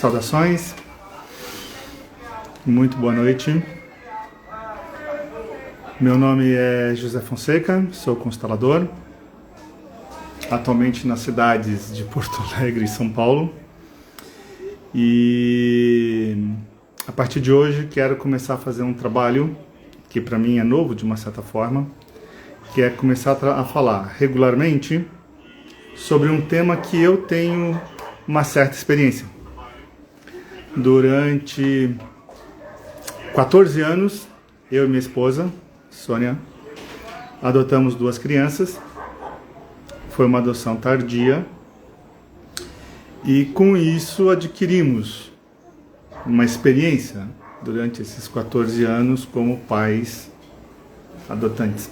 Saudações, muito boa noite. Meu nome é José Fonseca, sou constelador, atualmente nas cidades de Porto Alegre e São Paulo. E a partir de hoje quero começar a fazer um trabalho que para mim é novo de uma certa forma, que é começar a falar regularmente sobre um tema que eu tenho uma certa experiência. Durante 14 anos, eu e minha esposa, Sônia, adotamos 2 crianças. Foi uma adoção tardia. E com isso adquirimos uma experiência durante esses 14 anos como pais adotantes.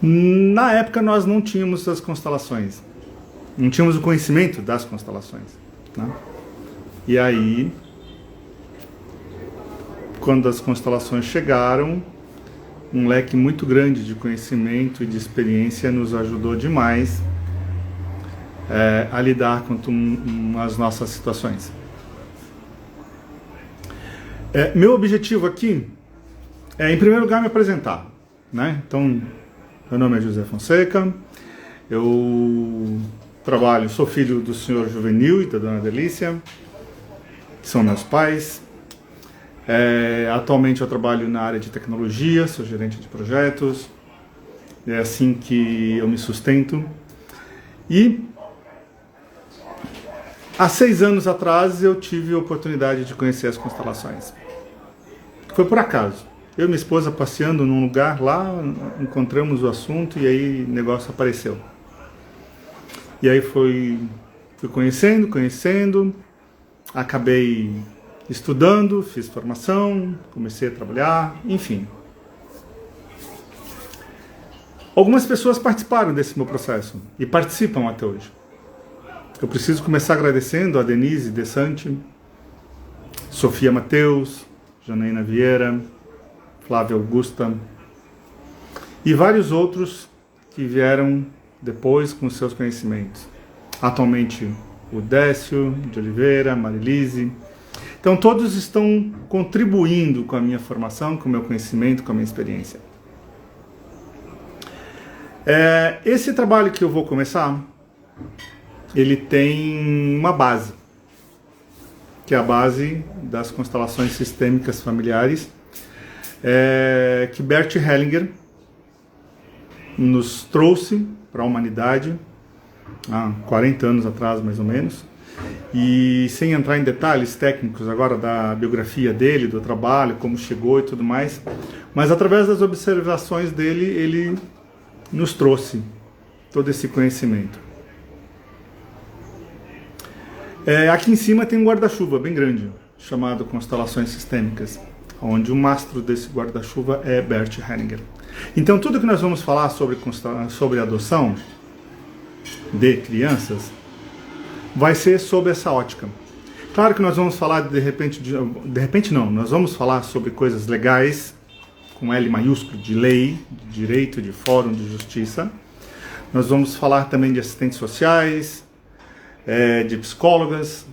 Na época nós não tínhamos as constelações, não tínhamos o conhecimento das constelações, né? E aí, quando as constelações chegaram, um leque muito grande de conhecimento e de experiência nos ajudou demais a lidar com as nossas situações. Meu objetivo aqui é, em primeiro lugar, me apresentar, né? Então, meu nome é José Fonseca, eu sou filho do senhor Juvenil e da dona Delícia, que são meus pais. Atualmente eu trabalho na área de tecnologia, sou gerente de projetos, é assim que eu me sustento. E há 6 anos atrás eu tive a oportunidade de conhecer as constelações. Foi por acaso. Eu e minha esposa passeando num lugar lá, encontramos o assunto e aí o negócio apareceu. E aí fui conhecendo, acabei estudando, fiz formação, comecei a trabalhar, enfim. Algumas pessoas participaram desse meu processo e participam até hoje. Eu preciso começar agradecendo a Denise Desante, Sofia Mateus, Janaína Vieira, Flávia Augusta e vários outros que vieram depois com seus conhecimentos. Atualmente o Décio de Oliveira, Marilise. Então todos estão contribuindo com a minha formação, com o meu conhecimento, com a minha experiência. Esse trabalho que eu vou começar, ele tem uma base, que é a base das constelações sistêmicas familiares, que Bert Hellinger nos trouxe para a humanidade há 40 anos atrás, mais ou menos. E sem entrar em detalhes técnicos agora da biografia dele, do trabalho, como chegou e tudo mais, mas através das observações dele, ele nos trouxe todo esse conhecimento. Aqui em cima tem um guarda-chuva bem grande, chamado Constelações Sistêmicas, onde o mastro desse guarda-chuva é Bert Hellinger. Então tudo que nós vamos falar sobre adoção de crianças vai ser sob essa ótica. Claro que nós vamos falar de repente não, nós vamos falar sobre coisas legais, com L maiúsculo, de lei, de direito, de fórum, de justiça. Nós vamos falar também de assistentes sociais, de psicólogas.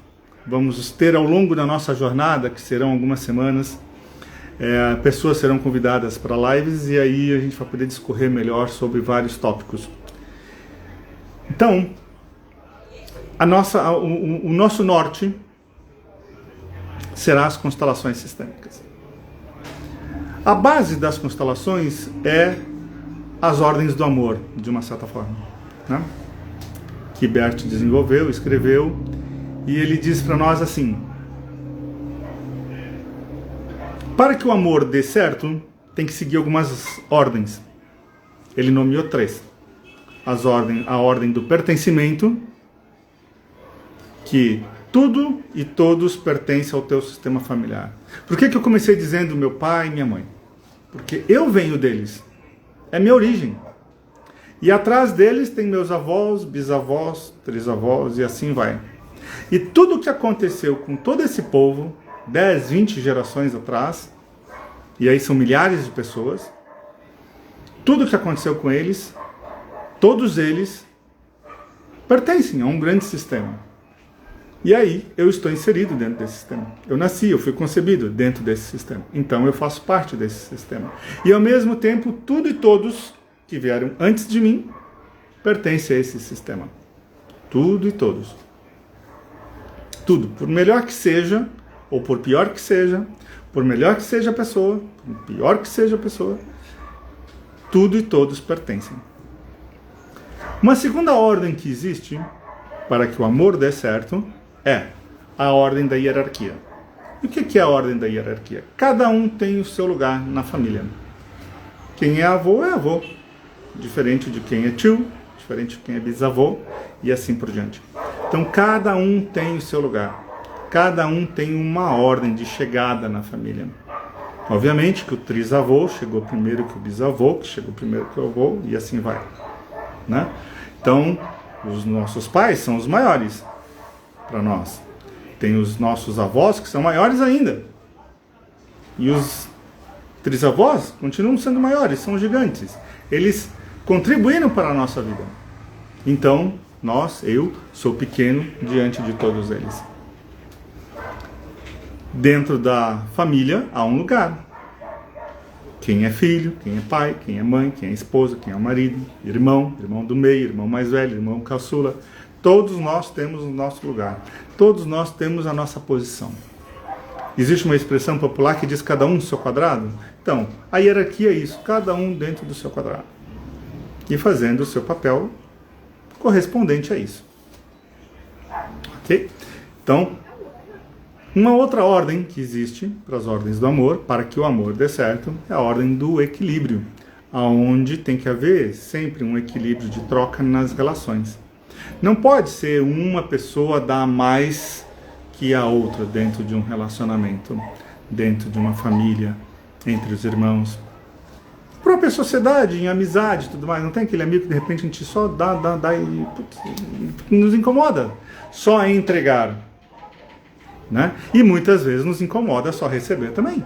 Vamos ter ao longo da nossa jornada, que serão algumas semanas, pessoas serão convidadas para lives e aí a gente vai poder discorrer melhor sobre vários tópicos. Então, o nosso norte será as constelações sistêmicas. A base das constelações é as ordens do amor, de uma certa forma, né? Que Bert desenvolveu, escreveu, e ele diz para nós assim: para que o amor dê certo, tem que seguir algumas ordens. Ele nomeou 3. A ordem do pertencimento, que tudo e todos pertencem ao teu sistema familiar. Por que eu comecei dizendo meu pai e minha mãe? Porque eu venho deles. É minha origem. E atrás deles tem meus avós, bisavós, trisavós e assim vai. E tudo o que aconteceu com todo esse povo, 10, 20 gerações atrás, e aí são milhares de pessoas, tudo o que aconteceu com eles, todos eles pertencem a um grande sistema. E aí eu estou inserido dentro desse sistema. Eu nasci, eu fui concebido dentro desse sistema. Então eu faço parte desse sistema. E ao mesmo tempo, tudo e todos que vieram antes de mim pertencem a esse sistema. Tudo e todos. Tudo. Por melhor que seja, ou por pior que seja, por melhor que seja a pessoa, por pior que seja a pessoa, tudo e todos pertencem. Uma segunda ordem que existe para que o amor dê certo é a ordem da hierarquia. E o que é a ordem da hierarquia? Cada um tem o seu lugar na família. Quem é avô, diferente de quem é tio, diferente de quem é bisavô, e assim por diante. Então cada um tem o seu lugar. Cada um tem uma ordem de chegada na família. Obviamente que o trisavô chegou primeiro que o bisavô, que chegou primeiro que o avô, e assim vai. Né? Então, os nossos pais são os maiores para nós. Tem os nossos avós que são maiores ainda. E os trisavós continuam sendo maiores, são gigantes. Eles contribuíram para a nossa vida. Então, eu sou pequeno diante de todos eles. Dentro da família há um lugar. Quem é filho, quem é pai, quem é mãe, quem é esposa, quem é o marido, irmão do meio, irmão mais velho, irmão caçula. Todos nós temos o nosso lugar. Todos nós temos a nossa posição. Existe uma expressão popular que diz cada um no seu quadrado? Então, a hierarquia é isso, cada um dentro do seu quadrado. E fazendo o seu papel correspondente a isso. Ok? Então, uma outra ordem que existe para as ordens do amor, para que o amor dê certo, é a ordem do equilíbrio, onde tem que haver sempre um equilíbrio de troca nas relações. Não pode ser uma pessoa dar mais que a outra dentro de um relacionamento, dentro de uma família, entre os irmãos. A própria sociedade, em amizade e tudo mais, não tem aquele amigo que de repente a gente só dá e putz, nos incomoda só em entregar. Né? E muitas vezes nos incomoda só receber também.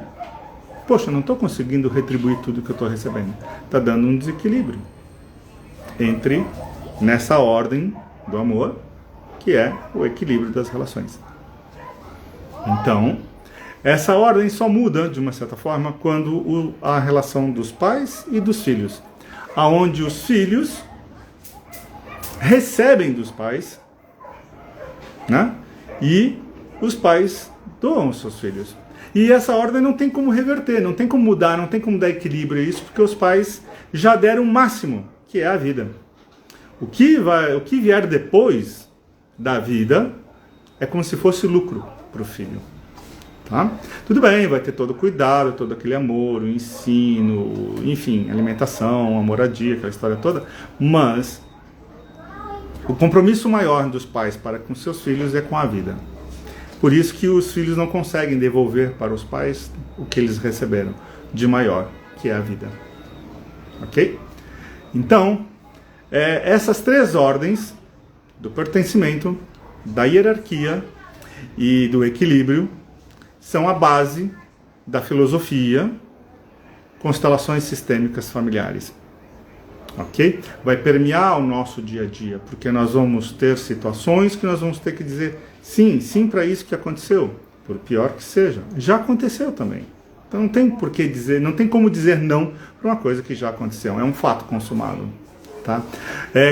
Poxa, eu não estou conseguindo retribuir tudo que eu estou recebendo. Está dando um desequilíbrio nessa ordem do amor, que é o equilíbrio das relações. Então, essa ordem só muda, de uma certa forma, quando a relação dos pais e dos filhos, aonde os filhos recebem dos pais, né? E os pais doam os seus filhos. E essa ordem não tem como reverter, não tem como mudar, não tem como dar equilíbrio a isso, porque os pais já deram o máximo, que é a vida. O que vier depois da vida é como se fosse lucro para o filho. Tá? Tudo bem, vai ter todo o cuidado, todo aquele amor, o ensino, enfim, alimentação, a moradia, aquela história toda, mas o compromisso maior dos pais para com seus filhos é com a vida. Por isso que os filhos não conseguem devolver para os pais o que eles receberam de maior, que é a vida. Ok? Então, essas três ordens do pertencimento, da hierarquia e do equilíbrio são a base da filosofia constelações sistêmicas familiares. Ok? Vai permear o nosso dia a dia, porque nós vamos ter situações que nós vamos ter que dizer sim para isso que aconteceu, por pior que seja. Já aconteceu também. Então não tem por que dizer, não tem como dizer não para uma coisa que já aconteceu, é um fato consumado. Tá?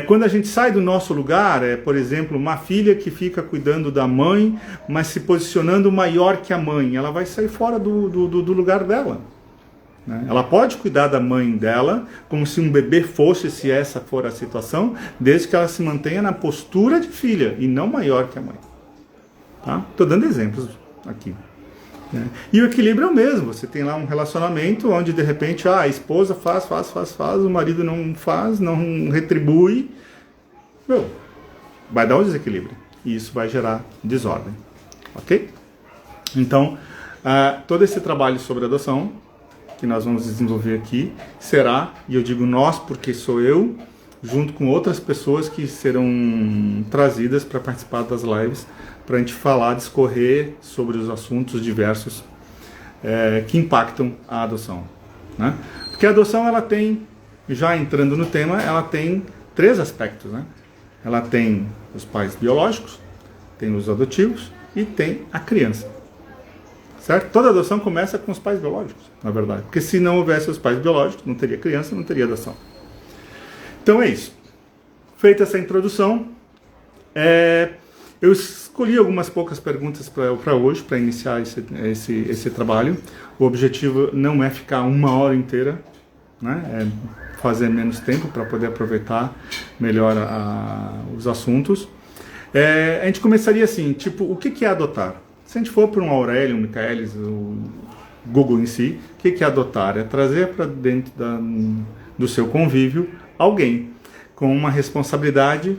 Quando a gente sai do nosso lugar, por exemplo, uma filha que fica cuidando da mãe, mas se posicionando maior que a mãe, ela vai sair fora do lugar dela. Né? Ela pode cuidar da mãe dela como se um bebê fosse, se essa for a situação, desde que ela se mantenha na postura de filha e não maior que a mãe. Estou dando exemplos aqui. Né? E o equilíbrio é o mesmo. Você tem lá um relacionamento onde de repente a esposa faz, o marido não faz, não retribui. Vai dar um desequilíbrio. E isso vai gerar desordem. Ok? Então, todo esse trabalho sobre adoção que nós vamos desenvolver aqui será, e eu digo nós porque sou eu, junto com outras pessoas que serão trazidas para participar das lives, para a gente falar, discorrer sobre os assuntos diversos que impactam a adoção. Né? Porque a adoção, ela tem, já entrando no tema, ela tem três aspectos. Né? Ela tem os pais biológicos, tem os adotivos e tem a criança. Certo? Toda adoção começa com os pais biológicos, na verdade. Porque se não houvesse os pais biológicos, não teria criança, não teria adoção. Então é isso. Feita essa introdução, eu escolhi algumas poucas perguntas para hoje, para iniciar esse trabalho. O objetivo não é ficar 1 hora inteira, né? É fazer menos tempo para poder aproveitar melhor os assuntos. A gente começaria assim, tipo, o que é adotar? Se a gente for para um Aurélio, um Michaelis, o Google em si, o que é adotar? É trazer para dentro do seu convívio alguém com uma responsabilidade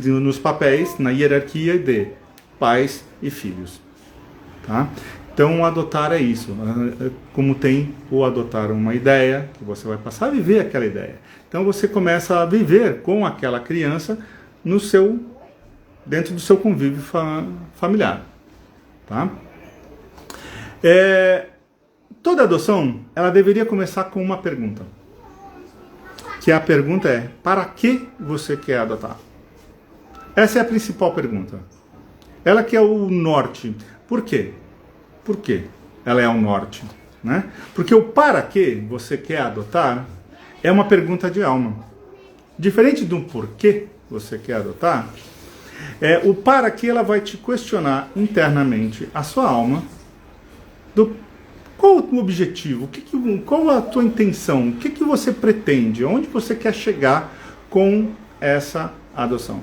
nos papéis, na hierarquia de pais e filhos. Tá? Então, adotar é isso. Como tem o adotar uma ideia, que você vai passar a viver aquela ideia. Então, você começa a viver com aquela criança dentro do seu convívio familiar. Tá? Toda adoção, ela deveria começar com uma pergunta. Que a pergunta é, para que você quer adotar? Essa é a principal pergunta. Ela que é o norte. Por quê? Por quê ela é o norte? Né? Porque o para que você quer adotar é uma pergunta de alma. Diferente do porquê você quer adotar, o para que ela vai te questionar internamente a sua alma qual o objetivo, qual a tua intenção, o que você pretende, onde você quer chegar com essa adoção.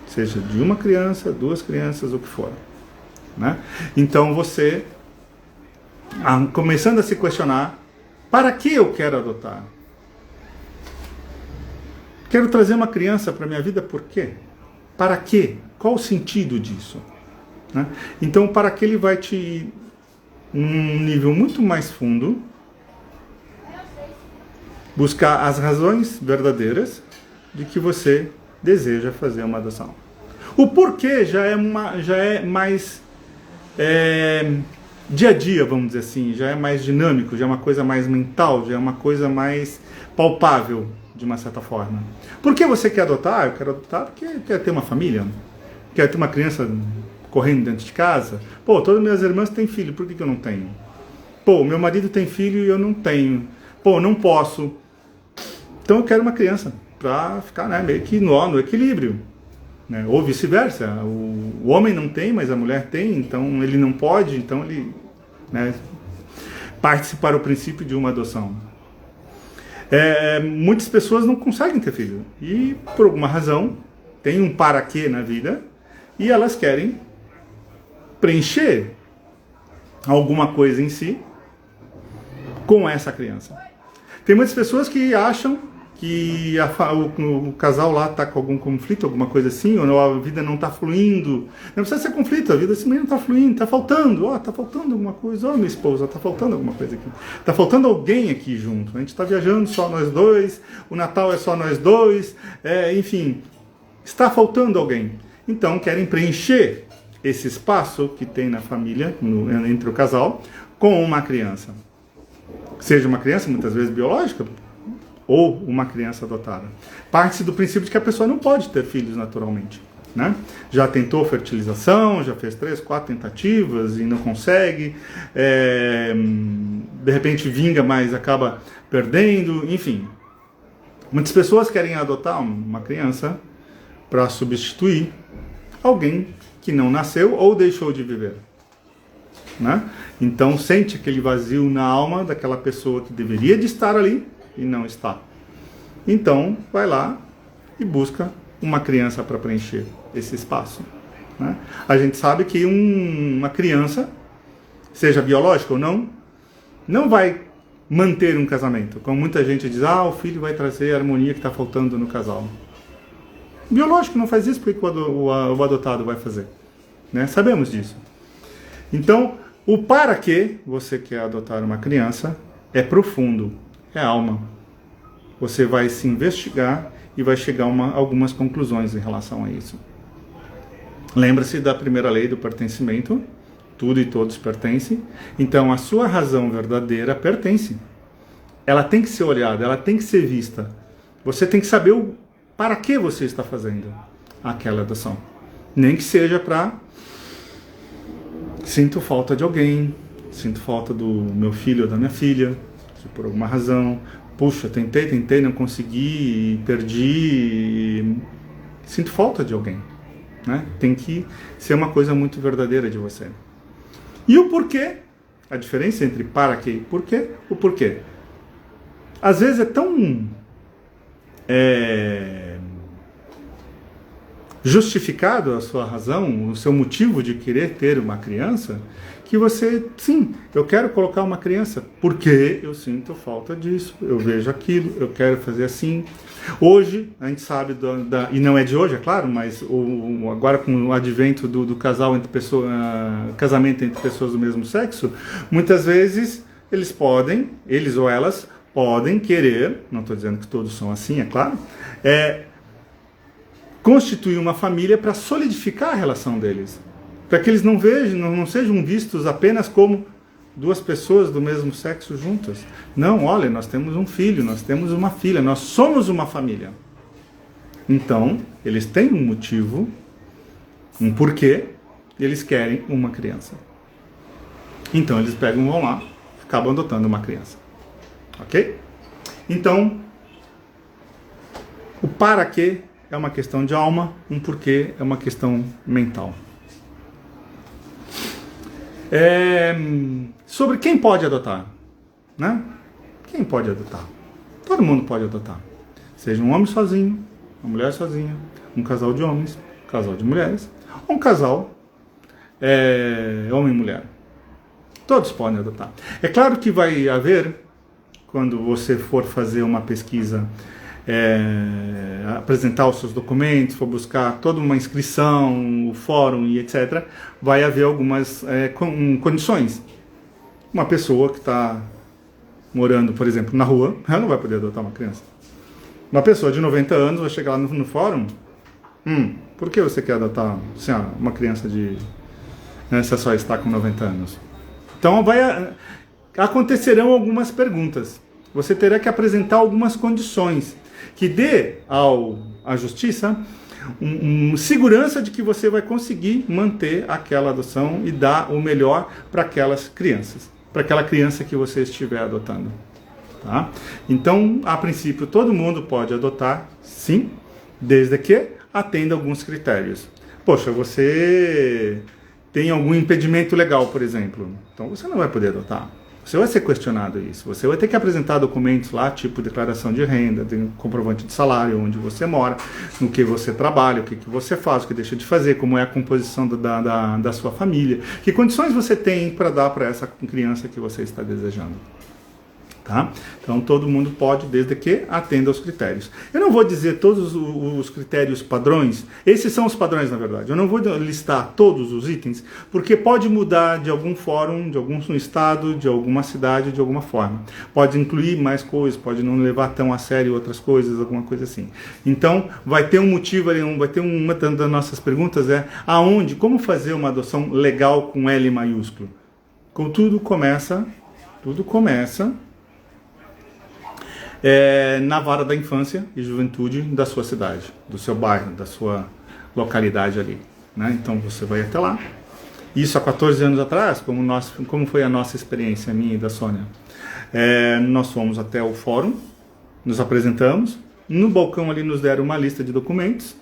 Seja de uma criança, 2 crianças, o que for. Né? Então você, começando a se questionar, para que eu quero adotar? Quero trazer uma criança para a minha vida, por quê? Para quê? Qual o sentido disso? Né? Então, para que ele vai te, num nível muito mais fundo, buscar as razões verdadeiras de que você deseja fazer uma adoção. O porquê já é mais dia a dia, vamos dizer assim, já é mais dinâmico, já é uma coisa mais mental, já é uma coisa mais palpável, de uma certa forma. Por que você quer adotar? Eu quero adotar porque quero ter uma família, quero ter uma criança correndo dentro de casa. Pô, todas as minhas irmãs têm filho, por que eu não tenho? Pô, meu marido tem filho e eu não tenho. Pô, não posso. Então eu quero uma criança para ficar, né, meio que no equilíbrio. Né? Ou vice-versa. O homem não tem, mas a mulher tem, então ele não pode, então ele, né, parte para o princípio de uma adoção. Muitas pessoas não conseguem ter filho e por alguma razão tem um para quê na vida e elas querem preencher alguma coisa em si com essa criança. Tem muitas pessoas que acham que o casal lá está com algum conflito, alguma coisa assim, ou a vida não está fluindo. Não precisa ser conflito, a vida simplesmente não está fluindo, está faltando. Está faltando alguma coisa. Minha esposa, está faltando alguma coisa aqui. Está faltando alguém aqui junto. A gente está viajando só nós dois, o Natal é só nós dois, enfim, está faltando alguém. Então querem preencher esse espaço que tem na família, entre o casal, com uma criança. Seja uma criança, muitas vezes biológica, ou uma criança adotada. Parte-se do princípio de que a pessoa não pode ter filhos naturalmente. Né? Já tentou fertilização, já fez 3, 4 tentativas e não consegue. De repente vinga, mas acaba perdendo. Enfim, muitas pessoas querem adotar uma criança para substituir alguém que não nasceu ou deixou de viver. Né? Então sente aquele vazio na alma daquela pessoa que deveria de estar ali e não está. Então, vai lá e busca uma criança para preencher esse espaço. Né? A gente sabe que uma criança, seja biológica ou não, não vai manter um casamento. Como muita gente diz, o filho vai trazer a harmonia que está faltando no casal. O biológico não faz isso, porque o adotado vai fazer. Né? Sabemos disso. Então, o para que você quer adotar uma criança é profundo. É alma. Você vai se investigar e vai chegar a algumas conclusões em relação a isso. Lembra-se da primeira lei do pertencimento. Tudo e todos pertencem. Então, a sua razão verdadeira pertence. Ela tem que ser olhada, ela tem que ser vista. Você tem que saber para que você está fazendo aquela adoção. Nem que seja para sinto falta de alguém, sinto falta do meu filho ou da minha filha, se por alguma razão, puxa, tentei, não consegui, perdi, sinto falta de alguém, né? Tem que ser uma coisa muito verdadeira de você. E o porquê? A diferença entre para quê e porquê? O porquê. Às vezes é tão justificado a sua razão, o seu motivo de querer ter uma criança, que você, sim, eu quero colocar uma criança, porque eu sinto falta disso, eu vejo aquilo, eu quero fazer assim. Hoje, a gente sabe, e não é de hoje, é claro, mas agora com o advento do casal entre pessoas, casamento entre pessoas do mesmo sexo, muitas vezes eles ou elas podem querer, não estou dizendo que todos são assim, é claro, constituir uma família para solidificar a relação deles, para que eles não sejam vistos apenas como duas pessoas do mesmo sexo juntas. Não, olha, nós temos um filho, nós temos uma filha, nós somos uma família. Então, eles têm um motivo, um porquê, eles querem uma criança. Então, eles vão lá, acabam adotando uma criança. Ok? Então, o para quê é uma questão de alma, um porquê é uma questão mental. Sobre quem pode adotar, né? Quem pode adotar? Todo mundo pode adotar. Seja um homem sozinho, uma mulher sozinha, um casal de homens, um casal de mulheres, ou um casal homem e mulher. Todos podem adotar. É claro que vai haver, quando você for fazer uma pesquisa, apresentar os seus documentos, for buscar toda uma inscrição, o fórum e etc., vai haver algumas condições. Uma pessoa que está morando, por exemplo, na rua, ela não vai poder adotar uma criança. Uma pessoa de 90 anos vai chegar lá no fórum, por que você quer adotar uma criança você só está com 90 anos? Então acontecerão algumas perguntas. Você terá que apresentar algumas condições que dê à justiça segurança de que você vai conseguir manter aquela adoção e dar o melhor para aquelas crianças, para aquela criança que você estiver adotando. Tá? Então, a princípio, todo mundo pode adotar, sim, desde que atenda alguns critérios. Poxa, você tem algum impedimento legal, por exemplo, então você não vai poder adotar. Você vai ser questionado isso. Você vai ter que apresentar documentos lá, tipo declaração de renda, comprovante de salário, onde você mora, no que você trabalha, o que você faz, o que deixa de fazer, como é a composição da sua família, que condições você tem para dar para essa criança que você está desejando. Tá? Então todo mundo pode, desde que atenda aos critérios. Eu não vou dizer todos os critérios padrões, esses são os padrões na verdade. Eu não vou listar todos os itens, porque pode mudar de algum fórum, de algum estado, de alguma cidade, de alguma forma. Pode incluir mais coisas, pode não levar tão a sério outras coisas, alguma coisa assim. Então vai ter um motivo ali, vai ter uma das nossas perguntas como fazer uma adoção legal com L maiúsculo? Tudo começa na vara da infância e juventude da sua cidade, do seu bairro, da sua localidade ali, né? Então você vai até lá. Isso há 14 anos atrás, como foi a nossa experiência, minha e da Sônia. Nós fomos até o fórum, nos apresentamos, no balcão ali nos deram uma lista de documentos,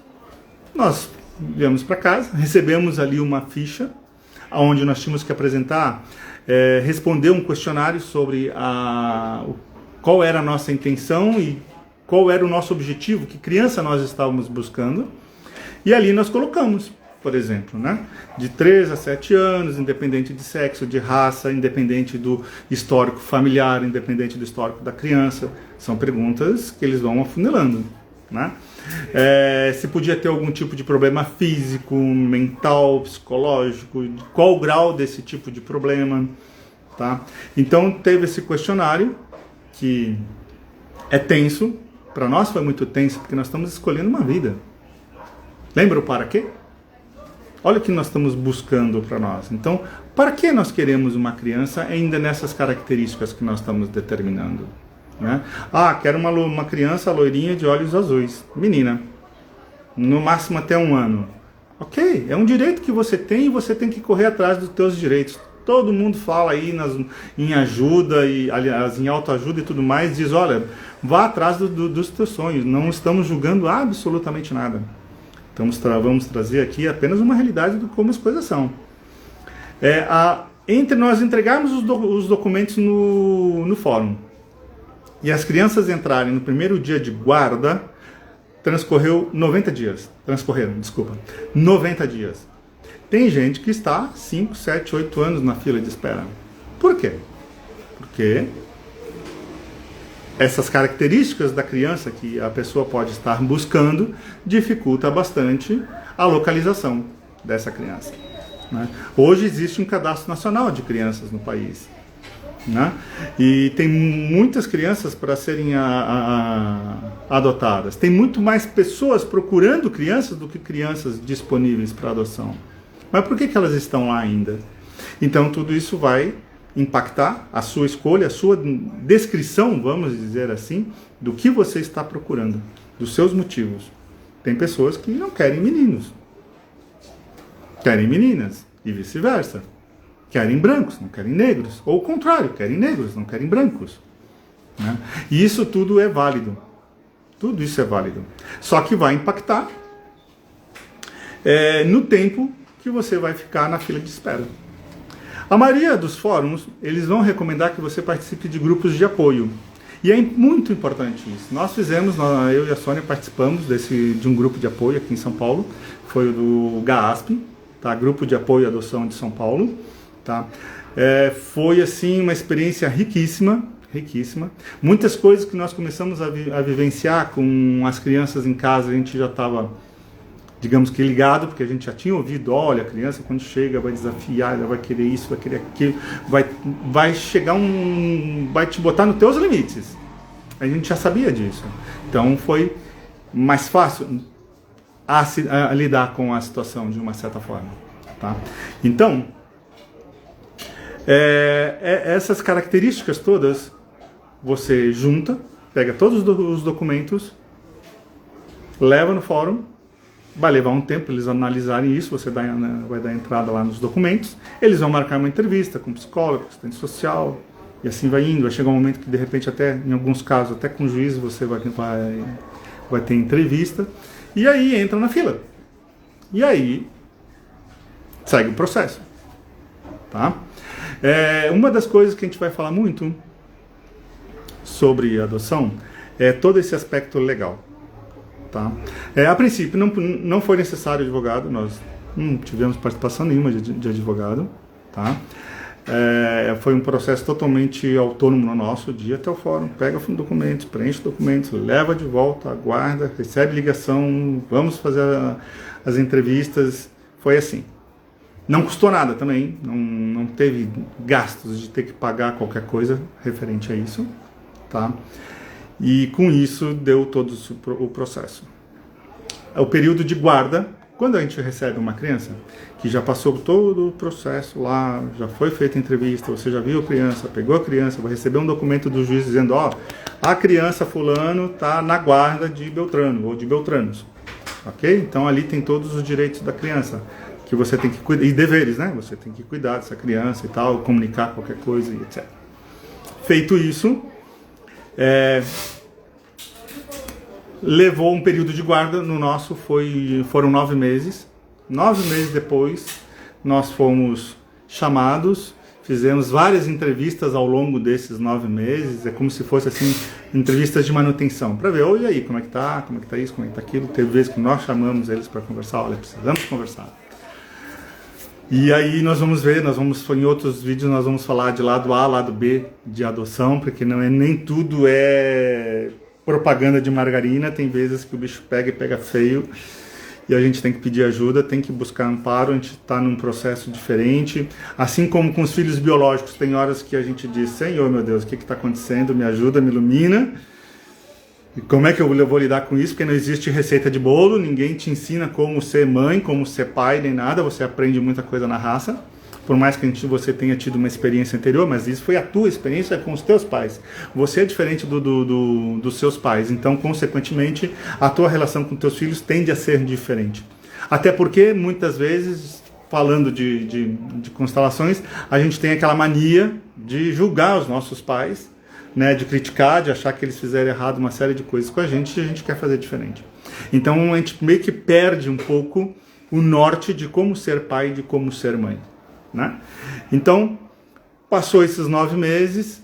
nós viemos para casa, recebemos ali uma ficha, onde nós tínhamos que apresentar, responder um questionário sobre qual era a nossa intenção e qual era o nosso objetivo, que criança nós estávamos buscando. E ali nós colocamos, por exemplo, né, de 3 a 7 anos, independente de sexo, de raça, independente do histórico familiar, independente do histórico da criança. São perguntas que eles vão afunilando, né? Se podia ter algum tipo de problema físico, mental, psicológico, qual o grau desse tipo de problema, tá? Então teve esse questionário, que é tenso, para nós foi muito tenso, porque nós estamos escolhendo uma vida. Lembra o para quê? Olha o que nós estamos buscando para nós. Então, para que nós queremos uma criança ainda nessas características que nós estamos determinando? Né? Quero uma criança loirinha de olhos azuis, menina, no máximo até 1 ano. Ok, é um direito que você tem e você tem que correr atrás dos teus direitos. Todo mundo fala aí em ajuda, e aliás, em autoajuda e tudo mais, diz, olha, vá atrás dos teus sonhos. Não estamos julgando absolutamente nada. Vamos trazer aqui apenas uma realidade de como as coisas são. Entre nós entregarmos os documentos no fórum e as crianças entrarem no primeiro dia de guarda, transcorreram 90 dias. Tem gente que está 5, 7, 8 anos na fila de espera. Por quê? Porque essas características da criança que a pessoa pode estar buscando dificulta bastante a localização dessa criança, né? Hoje existe um cadastro nacional de crianças no país, né? E tem muitas crianças para serem adotadas. Tem muito mais pessoas procurando crianças do que crianças disponíveis para adoção. Mas por que elas estão lá ainda? Então tudo isso vai impactar a sua escolha, a sua descrição, vamos dizer assim, do que você está procurando, dos seus motivos. Tem pessoas que não querem meninos, querem meninas, e vice-versa. Querem brancos, não querem negros. Ou o contrário, querem negros, não querem brancos, né? E isso tudo é válido. Tudo isso é válido. Só que vai impactar no tempo que você vai ficar na fila de espera. A maioria dos fóruns, eles vão recomendar que você participe de grupos de apoio. E é muito importante isso. Nós fizemos, eu e a Sônia participamos de um grupo de apoio aqui em São Paulo. Foi o do GAASP, tá? Grupo de Apoio à Adoção de São Paulo. Tá? Foi assim uma experiência riquíssima. Muitas coisas que nós começamos a vivenciar com as crianças em casa, a gente já estava, digamos que ligado, porque a gente já tinha ouvido, olha, a criança quando chega vai desafiar, ela vai querer isso, vai querer aquilo, vai chegar vai te botar nos teus limites. A gente já sabia disso. Então foi mais fácil a lidar com a situação de uma certa forma. Tá? Então, essas características todas, você junta, pega todos os documentos, leva no fórum, vai levar um tempo eles analisarem isso, você vai dar entrada lá nos documentos, eles vão marcar uma entrevista com psicólogo, assistente social, e assim vai indo. Vai chegar um momento que de repente até, em alguns casos, até com o juiz você vai ter entrevista, e aí entra na fila. E aí segue o processo. Tá? Uma das coisas que a gente vai falar muito sobre adoção é todo esse aspecto legal. Tá? A princípio não foi necessário advogado, nós não tivemos participação nenhuma de advogado. Tá? Foi um processo totalmente autônomo no nosso dia até o fórum. Pega os documentos, preenche os documentos, leva de volta, aguarda, recebe ligação, vamos fazer as entrevistas. Foi assim. Não custou nada também, não teve gastos de ter que pagar qualquer coisa referente a isso, tá? E com isso deu todo o processo. O período de guarda, quando a gente recebe uma criança que já passou todo o processo lá, já foi feita a entrevista, você já viu a criança, pegou a criança, vai receber um documento do juiz dizendo, ó, a criança fulano está na guarda de Beltrano ou de Beltranos, ok? Então ali tem todos os direitos da criança que você tem que cuidar, e deveres, né? Você tem que cuidar dessa criança e tal, comunicar qualquer coisa e etc. Feito isso, levou um período de guarda, no nosso foram 9 meses. 9 meses depois, nós fomos chamados, fizemos várias entrevistas ao longo desses 9 meses, é como se fosse assim, entrevistas de manutenção, para ver, e aí, como é que tá isso, como é que tá aquilo. Teve vezes que nós chamamos eles para conversar, olha, precisamos conversar. E aí nós vamos ver, em outros vídeos nós vamos falar de lado A, lado B de adoção, porque nem tudo é propaganda de margarina, tem vezes que o bicho pega feio, e a gente tem que pedir ajuda, tem que buscar amparo, a gente está num processo diferente. Assim como com os filhos biológicos, tem horas que a gente diz, Senhor, meu Deus, o que está acontecendo? Me ajuda, me ilumina. E como é que eu vou lidar com isso? Porque não existe receita de bolo, ninguém te ensina como ser mãe, como ser pai, nem nada, você aprende muita coisa na raça, por mais que você tenha tido uma experiência anterior, mas isso foi a tua experiência com os teus pais. Você é diferente dos seus pais, então, consequentemente, a tua relação com teus filhos tende a ser diferente. Até porque, muitas vezes, falando de constelações, a gente tem aquela mania de julgar os nossos pais, né, de criticar, de achar que eles fizeram errado uma série de coisas com a gente e a gente quer fazer diferente. Então a gente meio que perde um pouco o norte de como ser pai e de como ser mãe, né? Então, passou esses 9 meses,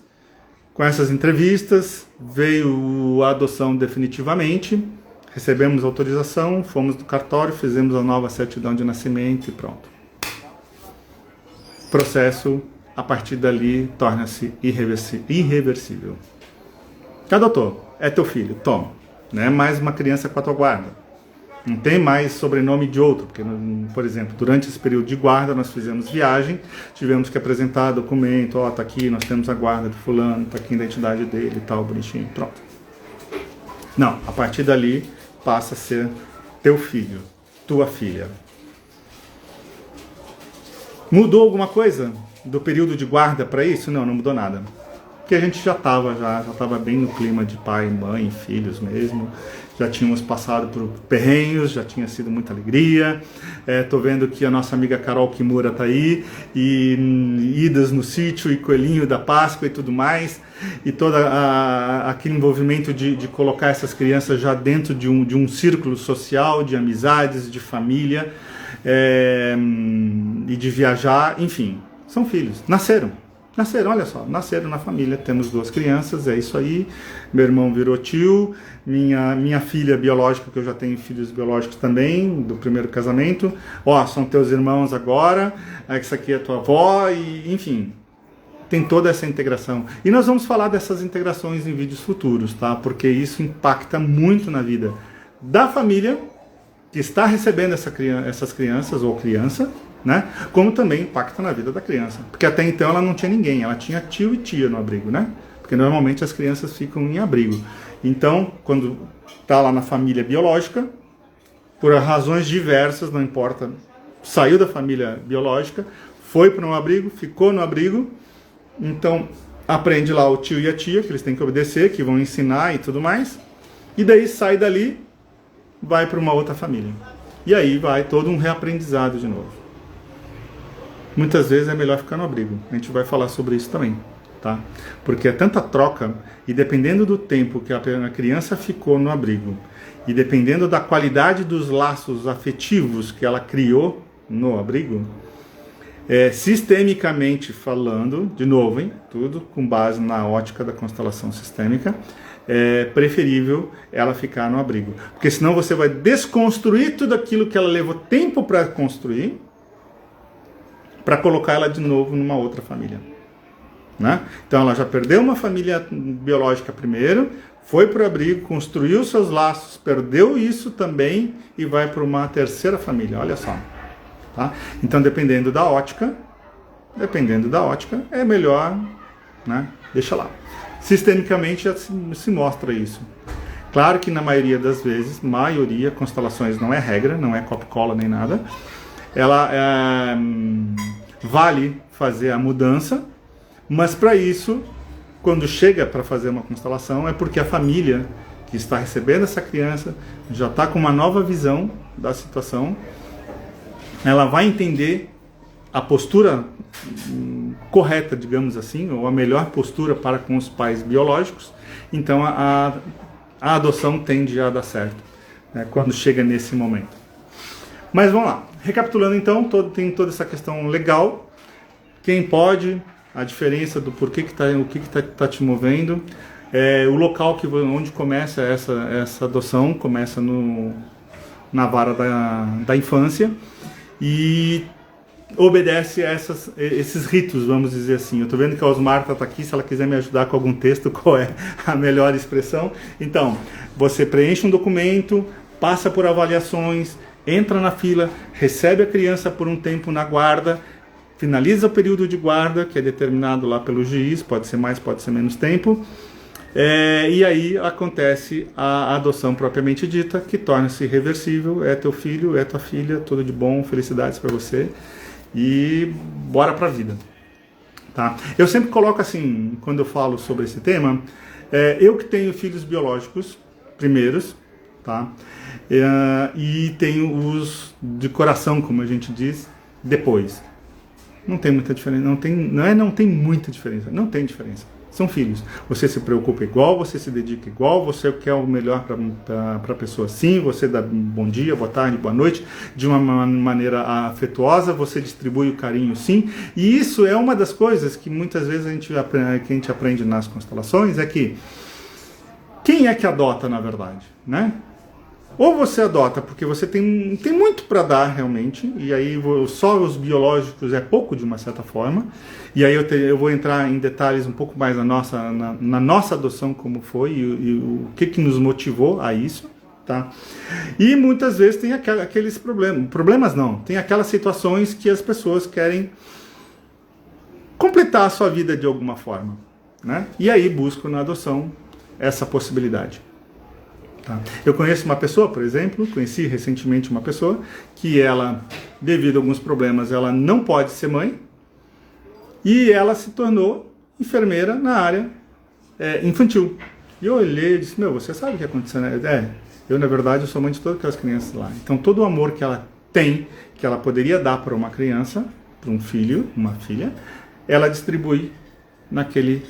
com essas entrevistas, veio a adoção definitivamente, recebemos autorização, fomos do cartório, fizemos a nova certidão de nascimento e pronto. O processo, a partir dali, torna-se irreversível. Adotou, é teu filho, toma. Não é mais uma criança com a tua guarda. Não tem mais sobrenome de outro, porque, por exemplo, durante esse período de guarda nós fizemos viagem, tivemos que apresentar documento, ó, tá aqui, nós temos a guarda de fulano, tá aqui a identidade dele e tal, bonitinho, pronto. Não, a partir dali passa a ser teu filho, tua filha. Mudou alguma coisa do período de guarda para isso? Não, não mudou nada. Porque a gente já estava bem no clima de pai, mãe, filhos mesmo. Já tínhamos passado por perrenhos, já tinha sido muita alegria. Tô vendo que a nossa amiga Carol Kimura tá aí, e idas no sítio, e coelhinho da Páscoa e tudo mais. E todo aquele envolvimento de colocar essas crianças já dentro de um círculo social, de amizades, de família, e de viajar, enfim. São filhos, nasceram, olha só, nasceram na família, temos 2 crianças, é isso aí, meu irmão virou tio, minha filha biológica, que eu já tenho filhos biológicos também, do primeiro casamento, ó, são teus irmãos agora, essa aqui é tua avó, e enfim, tem toda essa integração. E nós vamos falar dessas integrações em vídeos futuros, tá? Porque isso impacta muito na vida da família, que está recebendo essas crianças, ou criança, né? Como também impacta na vida da criança. Porque até então ela não tinha ninguém, ela tinha tio e tia no abrigo, né? Porque normalmente as crianças ficam em abrigo. Então, quando está lá na família biológica, por razões diversas, não importa, saiu da família biológica, foi para um abrigo, ficou no abrigo, então aprende lá o tio e a tia, que eles têm que obedecer, que vão ensinar e tudo mais, e daí sai dali, vai para uma outra família. E aí vai todo um reaprendizado de novo. Muitas vezes é melhor ficar no abrigo. A gente vai falar sobre isso também, tá? Porque é tanta troca, e dependendo do tempo que a criança ficou no abrigo, e dependendo da qualidade dos laços afetivos que ela criou no abrigo, sistemicamente falando, de novo, hein, tudo com base na ótica da constelação sistêmica, é preferível ela ficar no abrigo. Porque senão você vai desconstruir tudo aquilo que ela levou tempo para construir, para colocar ela de novo numa outra família, né? Então ela já perdeu uma família biológica primeiro, foi para o abrigo, construiu seus laços, perdeu isso também e vai para uma terceira família, olha só, tá? Então dependendo da ótica, é melhor, né? Deixa lá. Sistemicamente já se mostra isso. Claro que na maioria das vezes, constelações não é regra, não é copia-cola nem nada, ela vale fazer a mudança, mas para isso, quando chega para fazer uma constelação, é porque a família que está recebendo essa criança já está com uma nova visão da situação, ela vai entender a postura correta, digamos assim, ou a melhor postura para com os pais biológicos, então a adoção tende a dar certo, né, quando chega nesse momento. Mas vamos lá, recapitulando então, tem toda essa questão legal, quem pode, a diferença do porquê que o que está te movendo, o local onde começa essa adoção, começa na vara da infância, e obedece a esses ritos, vamos dizer assim. Eu estou vendo que a Osmarta está aqui, se ela quiser me ajudar com algum texto, qual é a melhor expressão. Então, você preenche um documento, passa por avaliações, entra na fila, recebe a criança por um tempo na guarda, finaliza o período de guarda, que é determinado lá pelo juiz, pode ser mais, pode ser menos tempo, e aí acontece a adoção propriamente dita, que torna-se reversível, é teu filho, é tua filha, tudo de bom, felicidades para você, e bora pra vida. Tá? Eu sempre coloco assim, quando eu falo sobre esse tema, eu que tenho filhos biológicos, primeiros, tá? E tem os de coração, como a gente diz, depois. Não tem muita diferença, não tem muita diferença, não tem diferença. São filhos. Você se preocupa igual, você se dedica igual, você quer o melhor para a pessoa sim, você dá bom dia, boa tarde, boa noite, de uma maneira afetuosa, você distribui o carinho sim. E isso é uma das coisas que muitas vezes a gente aprende nas constelações, é que quem é que adota na verdade, né? Ou você adota porque você tem muito para dar realmente, e aí só os biológicos é pouco de uma certa forma, e aí eu vou entrar em detalhes um pouco mais na nossa adoção, como foi e o que nos motivou a isso, tá? E muitas vezes tem aqueles problemas não, tem aquelas situações que as pessoas querem completar a sua vida de alguma forma, né? E aí buscam na adoção essa possibilidade. Tá. Eu conheço uma pessoa, por exemplo, conheci recentemente uma pessoa que ela, devido a alguns problemas, ela não pode ser mãe e ela se tornou enfermeira na área infantil. E eu olhei e disse, você sabe o que aconteceu, né? Eu na verdade eu sou mãe de todas aquelas crianças lá. Então todo o amor que ela tem, que ela poderia dar para uma criança, para um filho, uma filha, ela distribui naquele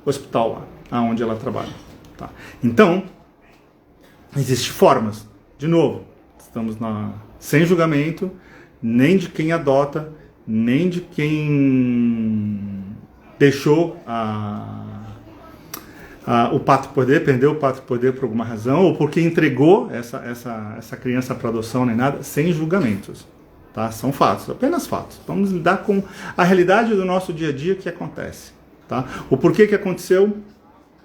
hospital lá, onde ela trabalha. Tá. Então, existem formas, de novo, estamos sem julgamento, nem de quem adota, nem de quem deixou o pato poder, perdeu o pato poder por alguma razão, ou porque entregou essa criança para adoção, nem nada, sem julgamentos. Tá? São fatos, apenas fatos. Vamos lidar com a realidade do nosso dia a dia que acontece. Tá? O porquê que aconteceu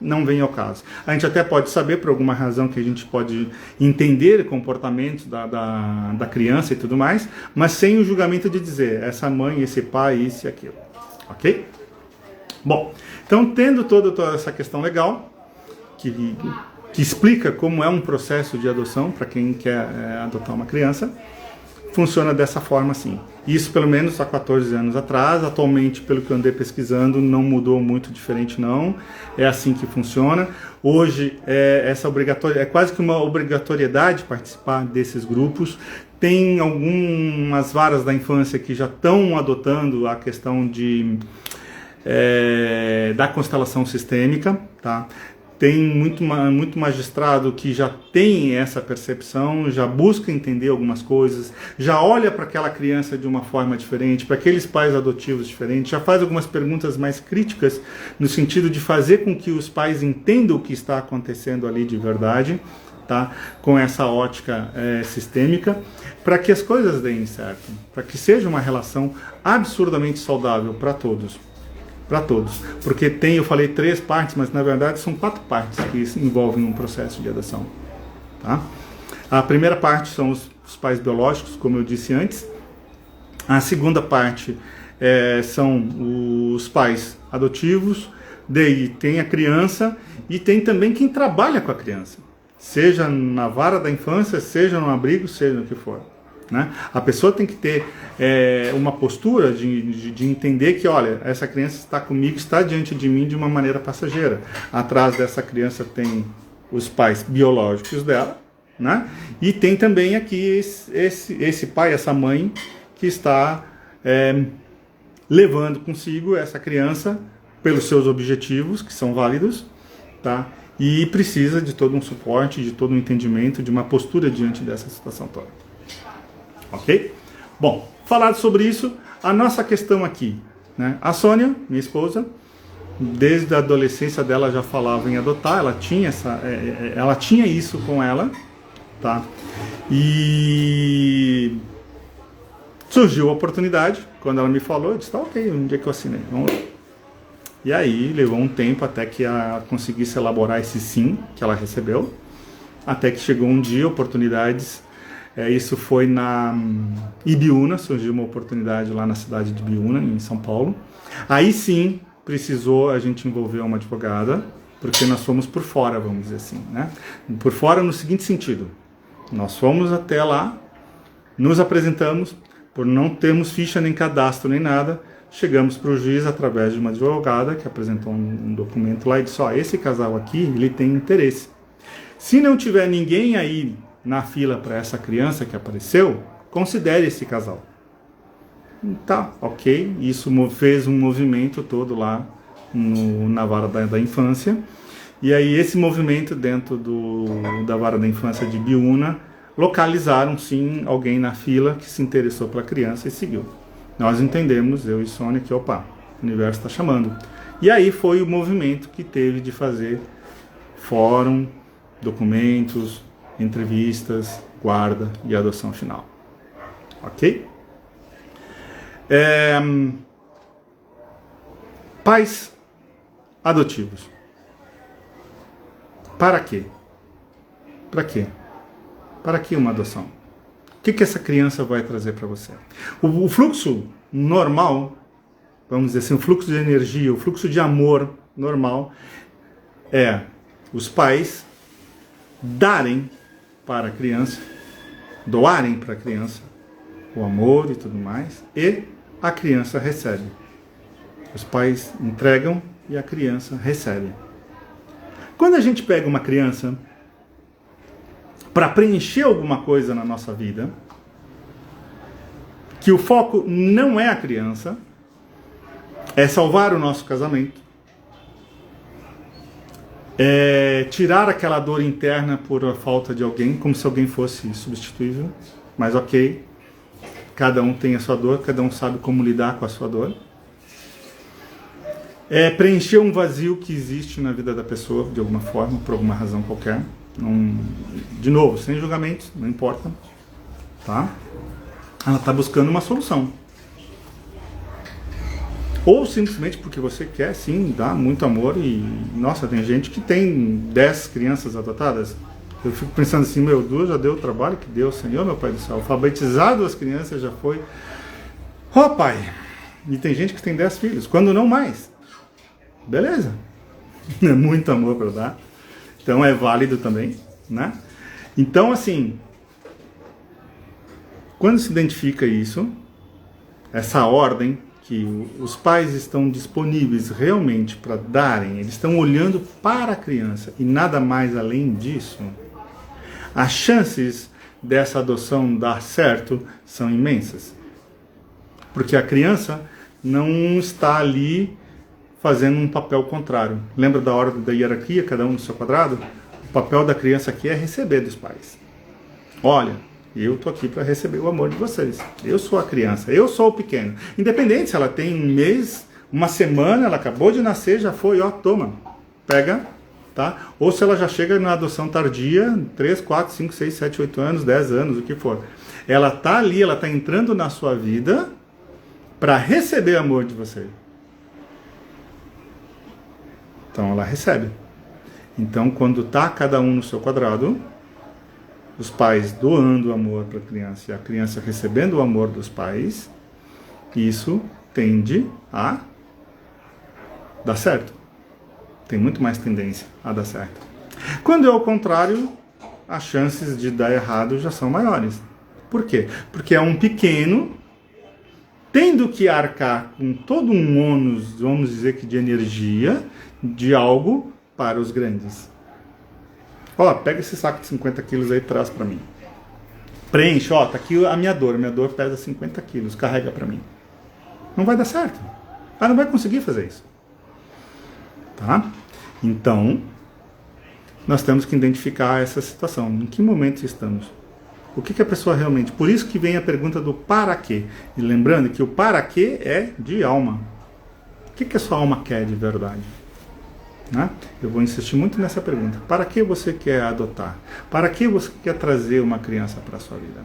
não vem ao caso. A gente até pode saber, por alguma razão que a gente pode entender comportamentos da criança e tudo mais, mas sem o julgamento de dizer essa mãe, esse pai, isso e aquilo. Ok? Bom, então tendo toda essa questão legal, que explica como é um processo de adoção para quem quer adotar uma criança, funciona dessa forma sim. Isso pelo menos há 14 anos atrás, atualmente pelo que eu andei pesquisando não mudou muito diferente não, é assim que funciona. Hoje é quase que uma obrigatoriedade participar desses grupos. Tem algumas varas da infância que já estão adotando a questão da constelação sistêmica, tá? Tem muito magistrado que já tem essa percepção, já busca entender algumas coisas, já olha para aquela criança de uma forma diferente, para aqueles pais adotivos diferentes, já faz algumas perguntas mais críticas, no sentido de fazer com que os pais entendam o que está acontecendo ali de verdade, tá? Com essa ótica sistêmica, para que as coisas deem certo, para que seja uma relação absurdamente saudável para todos. Para todos, porque eu falei 3 partes, mas na verdade são 4 partes que envolvem um processo de adoção. Tá? A primeira parte são os pais biológicos, como eu disse antes. A segunda parte são os pais adotivos, daí tem a criança e tem também quem trabalha com a criança, seja na vara da infância, seja no abrigo, seja no que for. Né? A pessoa tem que ter uma postura de entender que, olha, essa criança está comigo, está diante de mim de uma maneira passageira. Atrás dessa criança tem os pais biológicos dela, né? E tem também aqui esse pai, essa mãe, que está levando consigo essa criança pelos seus objetivos, que são válidos, tá? E precisa de todo um suporte, de todo um entendimento, de uma postura diante dessa situação toda. Ok? Bom, falado sobre isso, a nossa questão aqui, né? A Sônia, minha esposa, desde a adolescência dela já falava em adotar, ela tinha isso com ela, tá? E surgiu a oportunidade, quando ela me falou, eu disse, tá ok, um dia que eu assinei, vamos lá. E aí levou um tempo até que ela conseguisse elaborar esse sim que ela recebeu, até que chegou um dia, oportunidades. Isso foi na Ibiúna, surgiu uma oportunidade lá na cidade de Ibiúna, em São Paulo. Aí sim, precisou a gente envolver uma advogada, porque nós fomos por fora, vamos dizer assim, né? Por fora no seguinte sentido, nós fomos até lá, nos apresentamos, por não termos ficha nem cadastro nem nada, chegamos para o juiz através de uma advogada que apresentou um documento lá e disse, esse casal aqui, ele tem interesse. Se não tiver ninguém aí na fila para essa criança que apareceu, considere esse casal. Tá, ok. Isso fez um movimento todo lá na vara da infância. E aí esse movimento dentro da vara da infância de Biúna localizaram sim alguém na fila que se interessou pela criança e seguiu. Nós entendemos, eu e Sônia, que opa, o universo está chamando. E aí foi o movimento que teve de fazer fórum, documentos, entrevistas, guarda e adoção final. Ok? Pais adotivos. Para quê? Para quê? Para que uma adoção? O que essa criança vai trazer para você? O fluxo normal, vamos dizer assim, o fluxo de energia, o fluxo de amor normal é os pais darem para a criança, doarem para a criança o amor e tudo mais, e a criança recebe. Os pais entregam e a criança recebe. Quando a gente pega uma criança para preencher alguma coisa na nossa vida, que o foco não é a criança, é salvar o nosso casamento, é tirar aquela dor interna por a falta de alguém, como se alguém fosse substituível, mas ok, cada um tem a sua dor, cada um sabe como lidar com a sua dor. É preencher um vazio que existe na vida da pessoa, de alguma forma, por alguma razão qualquer. De novo, sem julgamentos, não importa. Tá? Ela está buscando uma solução. Ou simplesmente porque você quer, sim, dar muito amor e... Nossa, tem gente que tem 10 crianças adotadas. Eu fico pensando assim, meu Deus, já deu o trabalho que deu, Senhor, meu Pai do céu. Alfabetizado as crianças já foi. Ó, Pai! E tem gente que tem 10 filhos, quando não mais. Beleza. É muito amor para dar. Então é válido também, né? Então, assim, quando se identifica isso, essa ordem, que os pais estão disponíveis realmente para darem, eles estão olhando para a criança e nada mais além disso, as chances dessa adoção dar certo são imensas. Porque a criança não está ali fazendo um papel contrário. Lembra da ordem da hierarquia, cada um no seu quadrado? O papel da criança aqui é receber dos pais. Olha, eu estou aqui para receber o amor de vocês. Eu sou a criança, eu sou o pequeno. Independente se ela tem um mês, uma semana, ela acabou de nascer, já foi, ó, toma, pega, tá? Ou se ela já chega na adoção tardia, 3, 4, 5, 6, 7, 8 anos, 10 anos, o que for. Ela está ali, ela está entrando na sua vida para receber amor de vocês. Então ela recebe. Então quando está cada um no seu quadrado, os pais doando amor para a criança e a criança recebendo o amor dos pais, isso tende a dar certo. Tem muito mais tendência a dar certo. Quando é o contrário, as chances de dar errado já são maiores. Por quê? Porque é um pequeno tendo que arcar com todo um ônus, vamos dizer que de energia, de algo para os grandes. Ó, pega esse saco de 50 quilos aí e traz para mim. Preenche, ó, tá aqui a minha dor pesa 50 quilos, carrega para mim. Não vai dar certo. Ela não vai conseguir fazer isso. Tá? Então, nós temos que identificar essa situação. Em que momento estamos? O que a pessoa realmente... Por isso que vem a pergunta do para quê. E lembrando que o para quê é de alma. O que a sua alma quer de verdade? Né? Eu vou insistir muito nessa pergunta. Para que você quer adotar? Para que você quer trazer uma criança para a sua vida?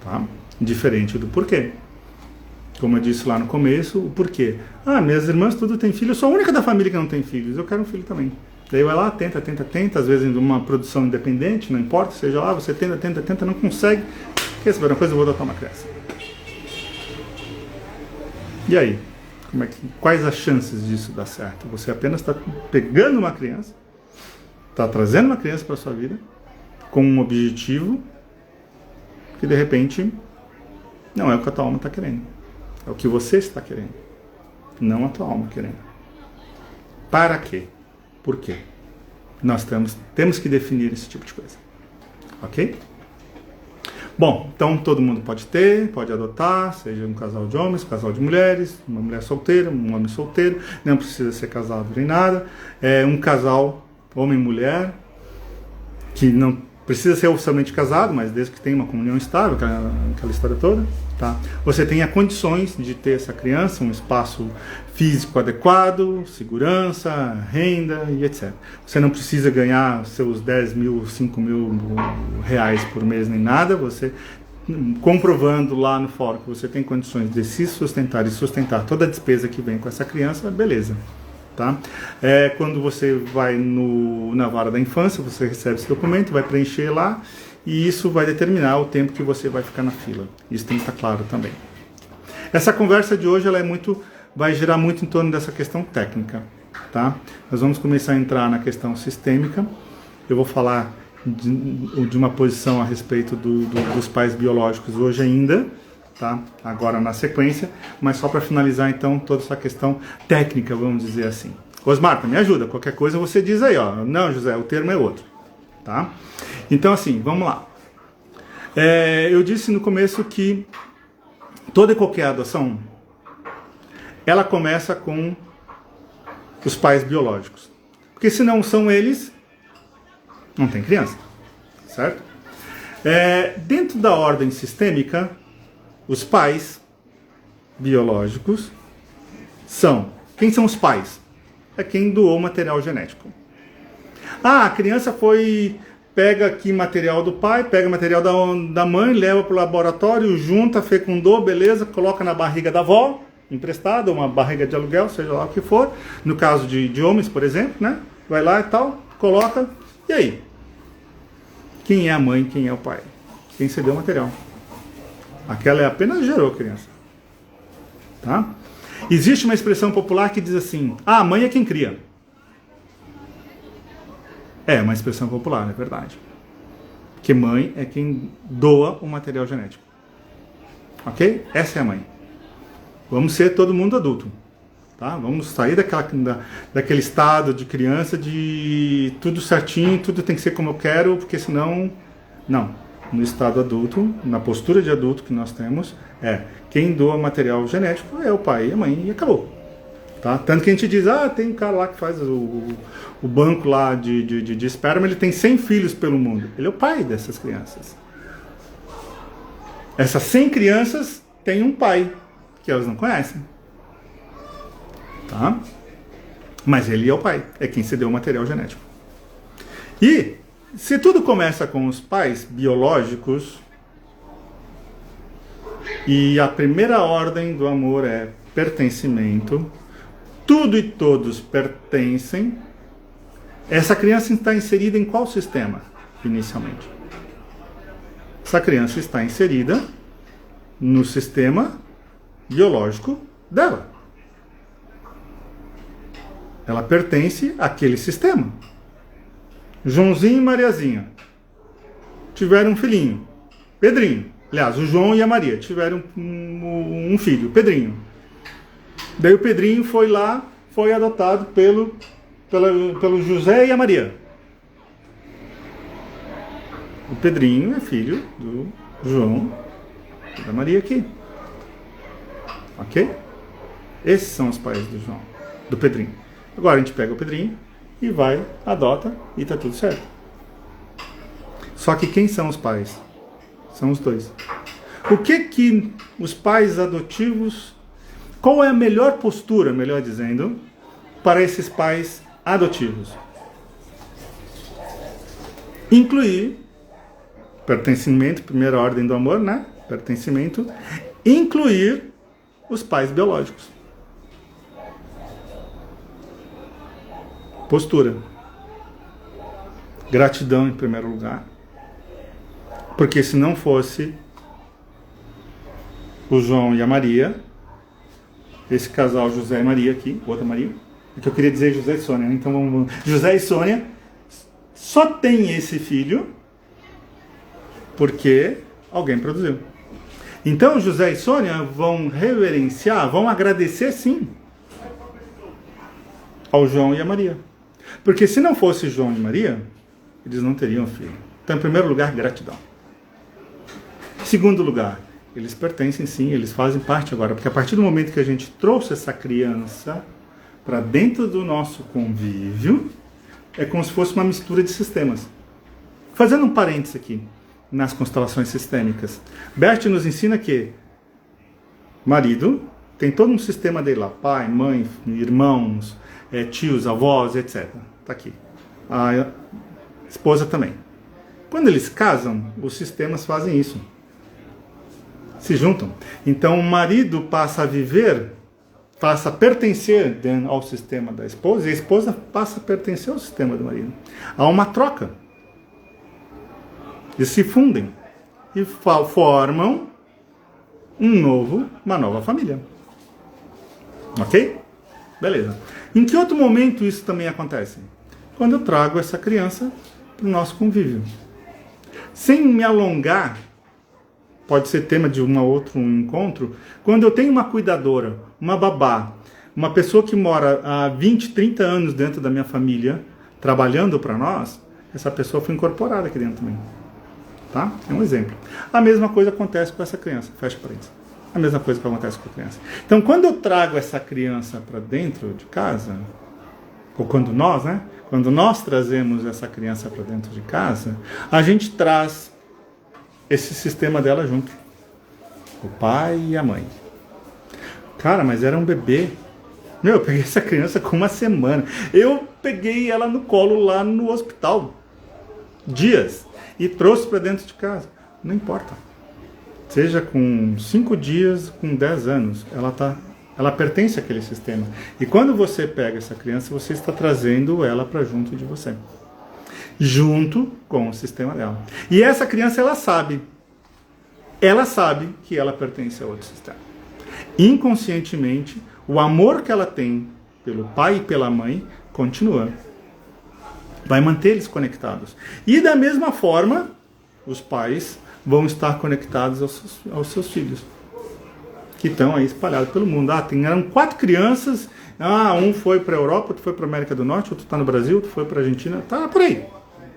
Tá? Diferente do porquê. Como eu disse lá no começo, o porquê. Ah, minhas irmãs tudo têm filho, eu sou a única da família que não tem filhos, eu quero um filho também. Daí vai lá, tenta, às vezes em uma produção independente, não importa, seja lá, você tenta, não consegue. Quer saber uma coisa? Eu vou adotar uma criança. E aí? Quais as chances disso dar certo? Você apenas está pegando uma criança, está trazendo uma criança para a sua vida, com um objetivo que de repente não é o que a tua alma está querendo. É o que você está querendo, não a tua alma querendo. Para quê? Por quê? Nós temos que definir esse tipo de coisa. Ok? Bom, então todo mundo pode ter, pode adotar, seja um casal de homens, um casal de mulheres, uma mulher solteira, um homem solteiro, não precisa ser casado nem nada. É um casal, homem e mulher, que não precisa ser oficialmente casado, mas desde que tenha uma comunhão estável, aquela história toda, tá? Você tenha condições de ter essa criança, um espaço físico adequado, segurança, renda e etc. Você não precisa ganhar seus 10 mil, 5 mil reais por mês nem nada, você comprovando lá no fórum que você tem condições de se sustentar e sustentar toda a despesa que vem com essa criança, beleza. Tá? Quando você vai na vara da infância, você recebe esse documento, vai preencher lá e isso vai determinar o tempo que você vai ficar na fila. Isso tem que estar claro também. Essa conversa de hoje ela vai girar muito em torno dessa questão técnica. Tá? Nós vamos começar a entrar na questão sistêmica. Eu vou falar de uma posição a respeito dos pais biológicos hoje ainda. Tá? Agora na sequência, mas só para finalizar então toda essa questão técnica, vamos dizer assim. Osmar, me ajuda, qualquer coisa você diz aí, ó. Não, José, o termo é outro, tá? Então assim, vamos lá. Eu disse no começo que toda e qualquer adoção, ela começa com os pais biológicos, porque se não são eles, não tem criança, certo? Dentro da ordem sistêmica, os pais biológicos são... Quem são os pais? É quem doou material genético. A criança pega aqui material do pai, pega material da mãe, leva para o laboratório, junta, fecundou, beleza, coloca na barriga da avó, emprestada, uma barriga de aluguel, seja lá o que for. No caso de homens, por exemplo, né? Vai lá e tal, coloca, e aí? Quem é a mãe, quem é o pai? Quem cedeu o material? Aquela apenas gerou criança. Tá? Existe uma expressão popular que diz assim: a mãe é quem cria. É uma expressão popular, é verdade. Porque mãe é quem doa o material genético. Ok? Essa é a mãe. Vamos ser todo mundo adulto. Tá? Vamos sair daquele estado de criança, de tudo certinho, tudo tem que ser como eu quero, porque senão... Não. No estado adulto, na postura de adulto que nós temos, quem doa material genético é o pai e a mãe e acabou. Tá? Tanto que a gente diz, tem um cara lá que faz o banco lá de esperma, ele tem 100 filhos pelo mundo. Ele é o pai dessas crianças. Essas 100 crianças têm um pai, que elas não conhecem. Tá? Mas ele é o pai, é quem cedeu o material genético. E... se tudo começa com os pais biológicos, e a primeira ordem do amor é pertencimento, tudo e todos pertencem, essa criança está inserida em qual sistema, inicialmente? Essa criança está inserida no sistema biológico dela. Ela pertence àquele sistema. Joãozinho e Mariazinha tiveram um filhinho, Pedrinho. Aliás, o João e a Maria tiveram um filho, Pedrinho. Daí o Pedrinho foi adotado pelo José e a Maria. O Pedrinho é filho do João e da Maria aqui. Ok? Esses são os pais do Pedrinho. Agora a gente pega o Pedrinho e vai, adota e tá tudo certo. Só que quem são os pais? São os dois. O que os pais adotivos... Qual é a melhor postura, melhor dizendo, para esses pais adotivos? Incluir pertencimento, primeira ordem do amor, né? Pertencimento. Incluir os pais biológicos. Postura. Gratidão em primeiro lugar. Porque se não fosse o João e a Maria, esse casal José e Maria aqui, outra Maria, é que eu queria dizer José e Sônia, né? Então vamos... José e Sônia só tem esse filho porque alguém produziu. Então José e Sônia vão reverenciar, vão agradecer sim ao João e a Maria. Porque se não fosse João e Maria, eles não teriam filho. Então, em primeiro lugar, gratidão. Em segundo lugar, eles pertencem sim, eles fazem parte agora. Porque a partir do momento que a gente trouxe essa criança para dentro do nosso convívio, é como se fosse uma mistura de sistemas. Fazendo um parênteses aqui, nas constelações sistêmicas. Bert nos ensina que marido tem todo um sistema dele lá, pai, mãe, irmãos, tios, avós, etc. Tá aqui. A esposa também. Quando eles casam, os sistemas fazem isso. Se juntam. Então o marido passa a viver, passa a pertencer ao sistema da esposa, e a esposa passa a pertencer ao sistema do marido. Há uma troca. Eles se fundem e formam uma nova família. Ok? Beleza. Em que outro momento isso também acontece? Quando eu trago essa criança para o nosso convívio. Sem me alongar, pode ser tema de um outro encontro, quando eu tenho uma cuidadora, uma babá, uma pessoa que mora há 20, 30 anos dentro da minha família, trabalhando para nós, essa pessoa foi incorporada aqui dentro também. Tá? É um exemplo. A mesma coisa acontece com essa criança. Fecha parênteses. A mesma coisa que acontece com a criança. Então, quando eu trago essa criança para dentro de casa, ou quando nós trazemos essa criança para dentro de casa, a gente traz esse sistema dela junto. O pai e a mãe. Cara, mas era um bebê. Eu peguei essa criança com uma semana. Eu peguei ela no colo lá no hospital. Dias. E trouxe para dentro de casa. Não importa. Seja com 5 dias, com 10 anos, ela pertence àquele sistema. E quando você pega essa criança, você está trazendo ela para junto de você. Junto com o sistema dela. E essa criança, ela sabe que ela pertence a outro sistema. Inconscientemente, o amor que ela tem pelo pai e pela mãe continua. Vai manter eles conectados. E da mesma forma, os pais vão estar conectados aos seus filhos, que estão aí espalhados pelo mundo. Eram 4 crianças, um foi para a Europa, outro foi para a América do Norte, outro está no Brasil, outro foi para a Argentina, tá por aí.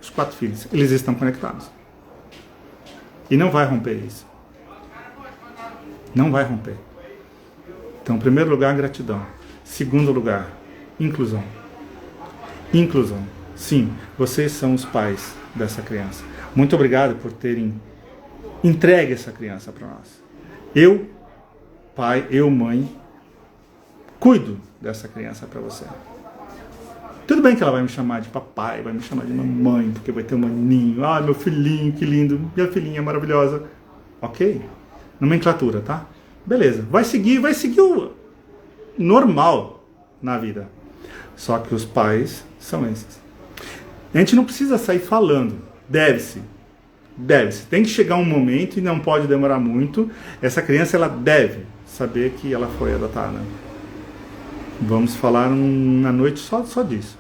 Os 4 filhos, eles estão conectados. E não vai romper isso. Não vai romper. Então, em primeiro lugar, gratidão. Segundo lugar, inclusão. Inclusão. Sim, vocês são os pais dessa criança. Muito obrigado por terem entregue essa criança para nós. Eu, pai, mãe, cuido dessa criança para você. Tudo bem que ela vai me chamar de papai, vai me chamar de mamãe, porque vai ter um maninho. Meu filhinho, que lindo. Minha filhinha maravilhosa. Ok? Nomenclatura, tá? Beleza. Vai seguir o normal na vida. Só que os pais são esses. A gente não precisa sair falando. Deve-se. Tem que chegar um momento, e não pode demorar muito. Essa criança, ela deve saber que ela foi adotada. Vamos falar na noite só disso.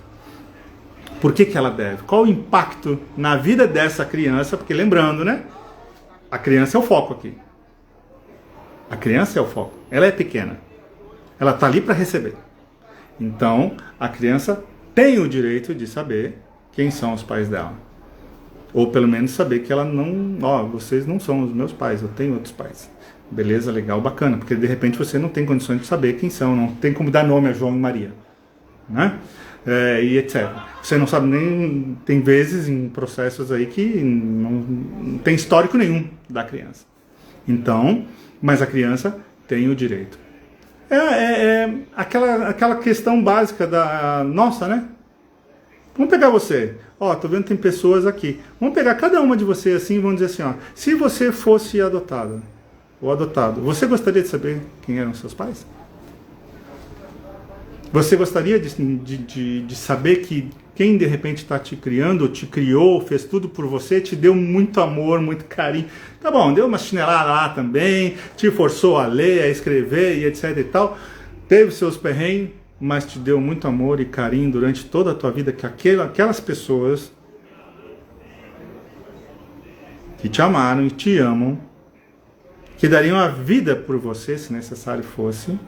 Por que ela deve? Qual o impacto na vida dessa criança? Porque lembrando, né? A criança é o foco aqui. A criança é o foco. Ela é pequena. Ela está ali para receber. Então, a criança tem o direito de saber quem são os pais dela. Ou pelo menos saber que ela não... vocês não são os meus pais, eu tenho outros pais. Beleza, legal, bacana. Porque de repente você não tem condições de saber quem são. Não tem como dar nome a João e Maria. Né? E etc. Você não sabe nem... Tem vezes em processos aí que não tem histórico nenhum da criança. Então, mas a criança tem o direito. Aquela questão básica da nossa, né? Vamos pegar você. Tô vendo que tem pessoas aqui. Vamos pegar cada uma de vocês assim e vamos dizer assim, se você fosse adotada ou adotado, você gostaria de saber quem eram seus pais? Você gostaria de saber que quem de repente está te criando, te criou, fez tudo por você, te deu muito amor, muito carinho. Tá bom, deu uma chinelada lá também, te forçou a ler, a escrever e etc e tal. Teve seus perrengues, mas te deu muito amor e carinho durante toda a tua vida, que aquelas pessoas que te amaram e te amam, que dariam a vida por você, se necessário fosse,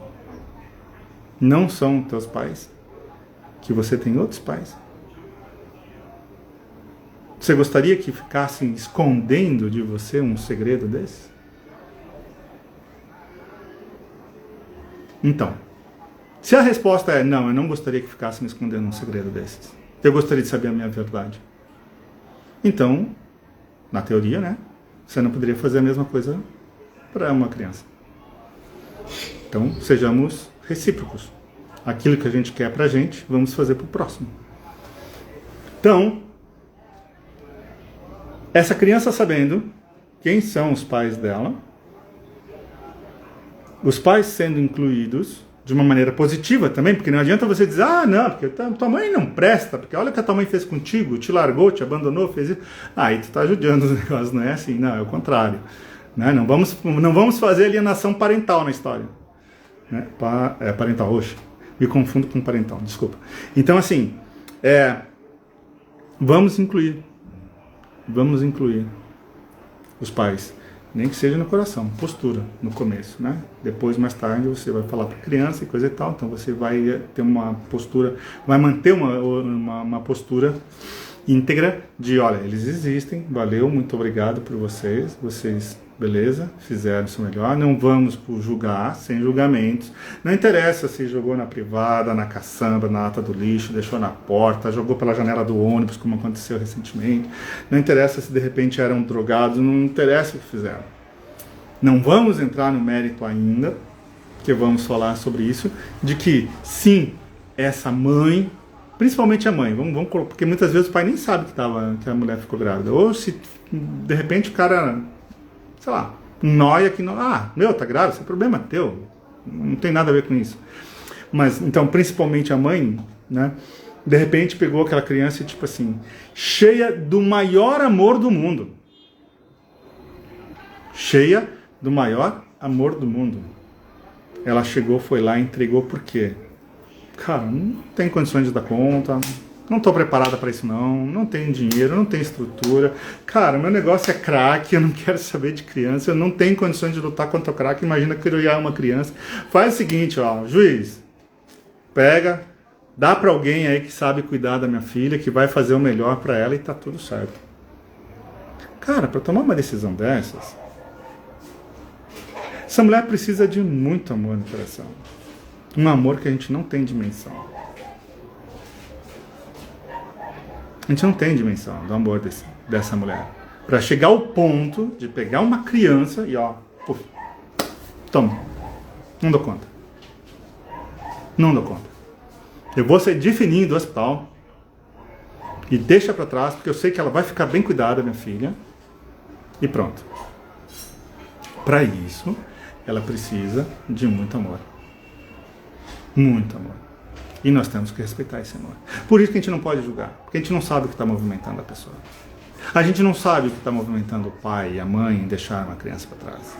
não são teus pais, que você tem outros pais, Você gostaria que ficassem escondendo de você um segredo desse? Então, se a resposta é não, eu não gostaria que ficassem me escondendo um segredo desses. Eu gostaria de saber a minha verdade. Então, na teoria, né? Você não poderia fazer a mesma coisa para uma criança. Então, sejamos recíprocos. Aquilo que a gente quer pra gente, vamos fazer pro próximo. Então, essa criança sabendo quem são os pais dela, os pais sendo incluídos de uma maneira positiva também, porque não adianta você dizer, não, porque tua mãe não presta, porque olha o que a tua mãe fez contigo, te largou, te abandonou, fez isso. Aí tu tá ajudando os negócios, não é assim, não, é o contrário. Né? Não vamos fazer alienação parental na história. Né? Parental, hoje. Me confundo com parental, desculpa. Então, assim, vamos incluir os pais, nem que seja no coração, postura, no começo, né? Depois, mais tarde, você vai falar para a criança e coisa e tal, então você vai ter uma postura, vai manter uma postura íntegra de, olha, eles existem, valeu, muito obrigado por vocês, beleza, fizeram isso melhor, não vamos julgar, sem julgamentos, não interessa se jogou na privada, na caçamba, na lata do lixo, deixou na porta, jogou pela janela do ônibus, como aconteceu recentemente, não interessa se de repente eram drogados, não interessa o que fizeram. Não vamos entrar no mérito ainda, que vamos falar sobre isso, de que sim, essa mãe, principalmente a mãe, vamos porque muitas vezes o pai nem sabe que a mulher ficou grávida, ou se de repente o cara, sei lá, noia que não, tá grávida, esse é problema teu, não tem nada a ver com isso. Mas, então, principalmente a mãe, né, de repente pegou aquela criança, tipo assim, cheia do maior amor do mundo. Cheia do maior amor do mundo. Ela chegou, foi lá, entregou, por quê? Cara, não tem condições de dar conta, não estou preparada para isso não tenho dinheiro, não tenho estrutura. Cara, meu negócio é crack, eu não quero saber de criança, eu não tenho condições de lutar contra o crack, imagina criar uma criança. Faz o seguinte, juiz, pega, dá para alguém aí que sabe cuidar da minha filha, que vai fazer o melhor para ela e tá tudo certo. Cara, para tomar uma decisão dessas, essa mulher precisa de muito amor no coração. Um amor que a gente não tem dimensão. A gente não tem dimensão do amor dessa mulher. Para chegar ao ponto de pegar uma criança e toma, não dou conta. Não dou conta. Eu vou ser de fininho do hospital e deixa para trás, porque eu sei que ela vai ficar bem cuidada, minha filha. E pronto. Para isso, ela precisa de muito amor. Muito amor. E nós temos que respeitar esse amor. Por isso que a gente não pode julgar. Porque a gente não sabe o que está movimentando a pessoa. A gente não sabe o que está movimentando o pai e a mãe em deixar uma criança para trás.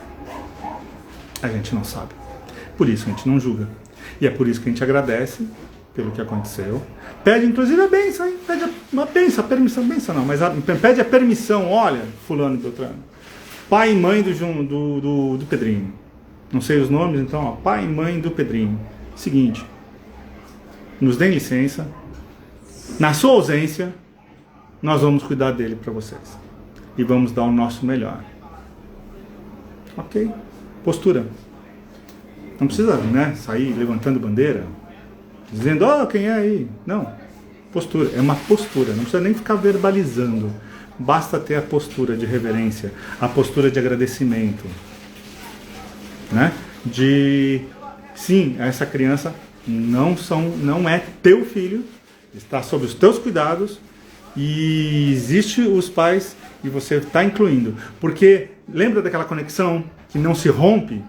A gente não sabe. Por isso a gente não julga. E é por isso que a gente agradece pelo que aconteceu. Pede inclusive a bênção, hein? Pede uma bênção, a permissão, bênção não, mas pede a permissão, olha, fulano e beltrano. Pai e mãe do Pedrinho. Não sei os nomes, então, pai e mãe do Pedrinho. Seguinte, nos deem licença, na sua ausência, nós vamos cuidar dele para vocês. E vamos dar o nosso melhor. Ok? Postura. Não precisa, sair levantando bandeira, dizendo, quem é aí? Não. Postura. É uma postura. Não precisa nem ficar verbalizando. Basta ter a postura de reverência, a postura de agradecimento. Sim, essa criança não é teu filho, está sob os teus cuidados e existe os pais e você está incluindo. Porque lembra daquela conexão que não se rompe?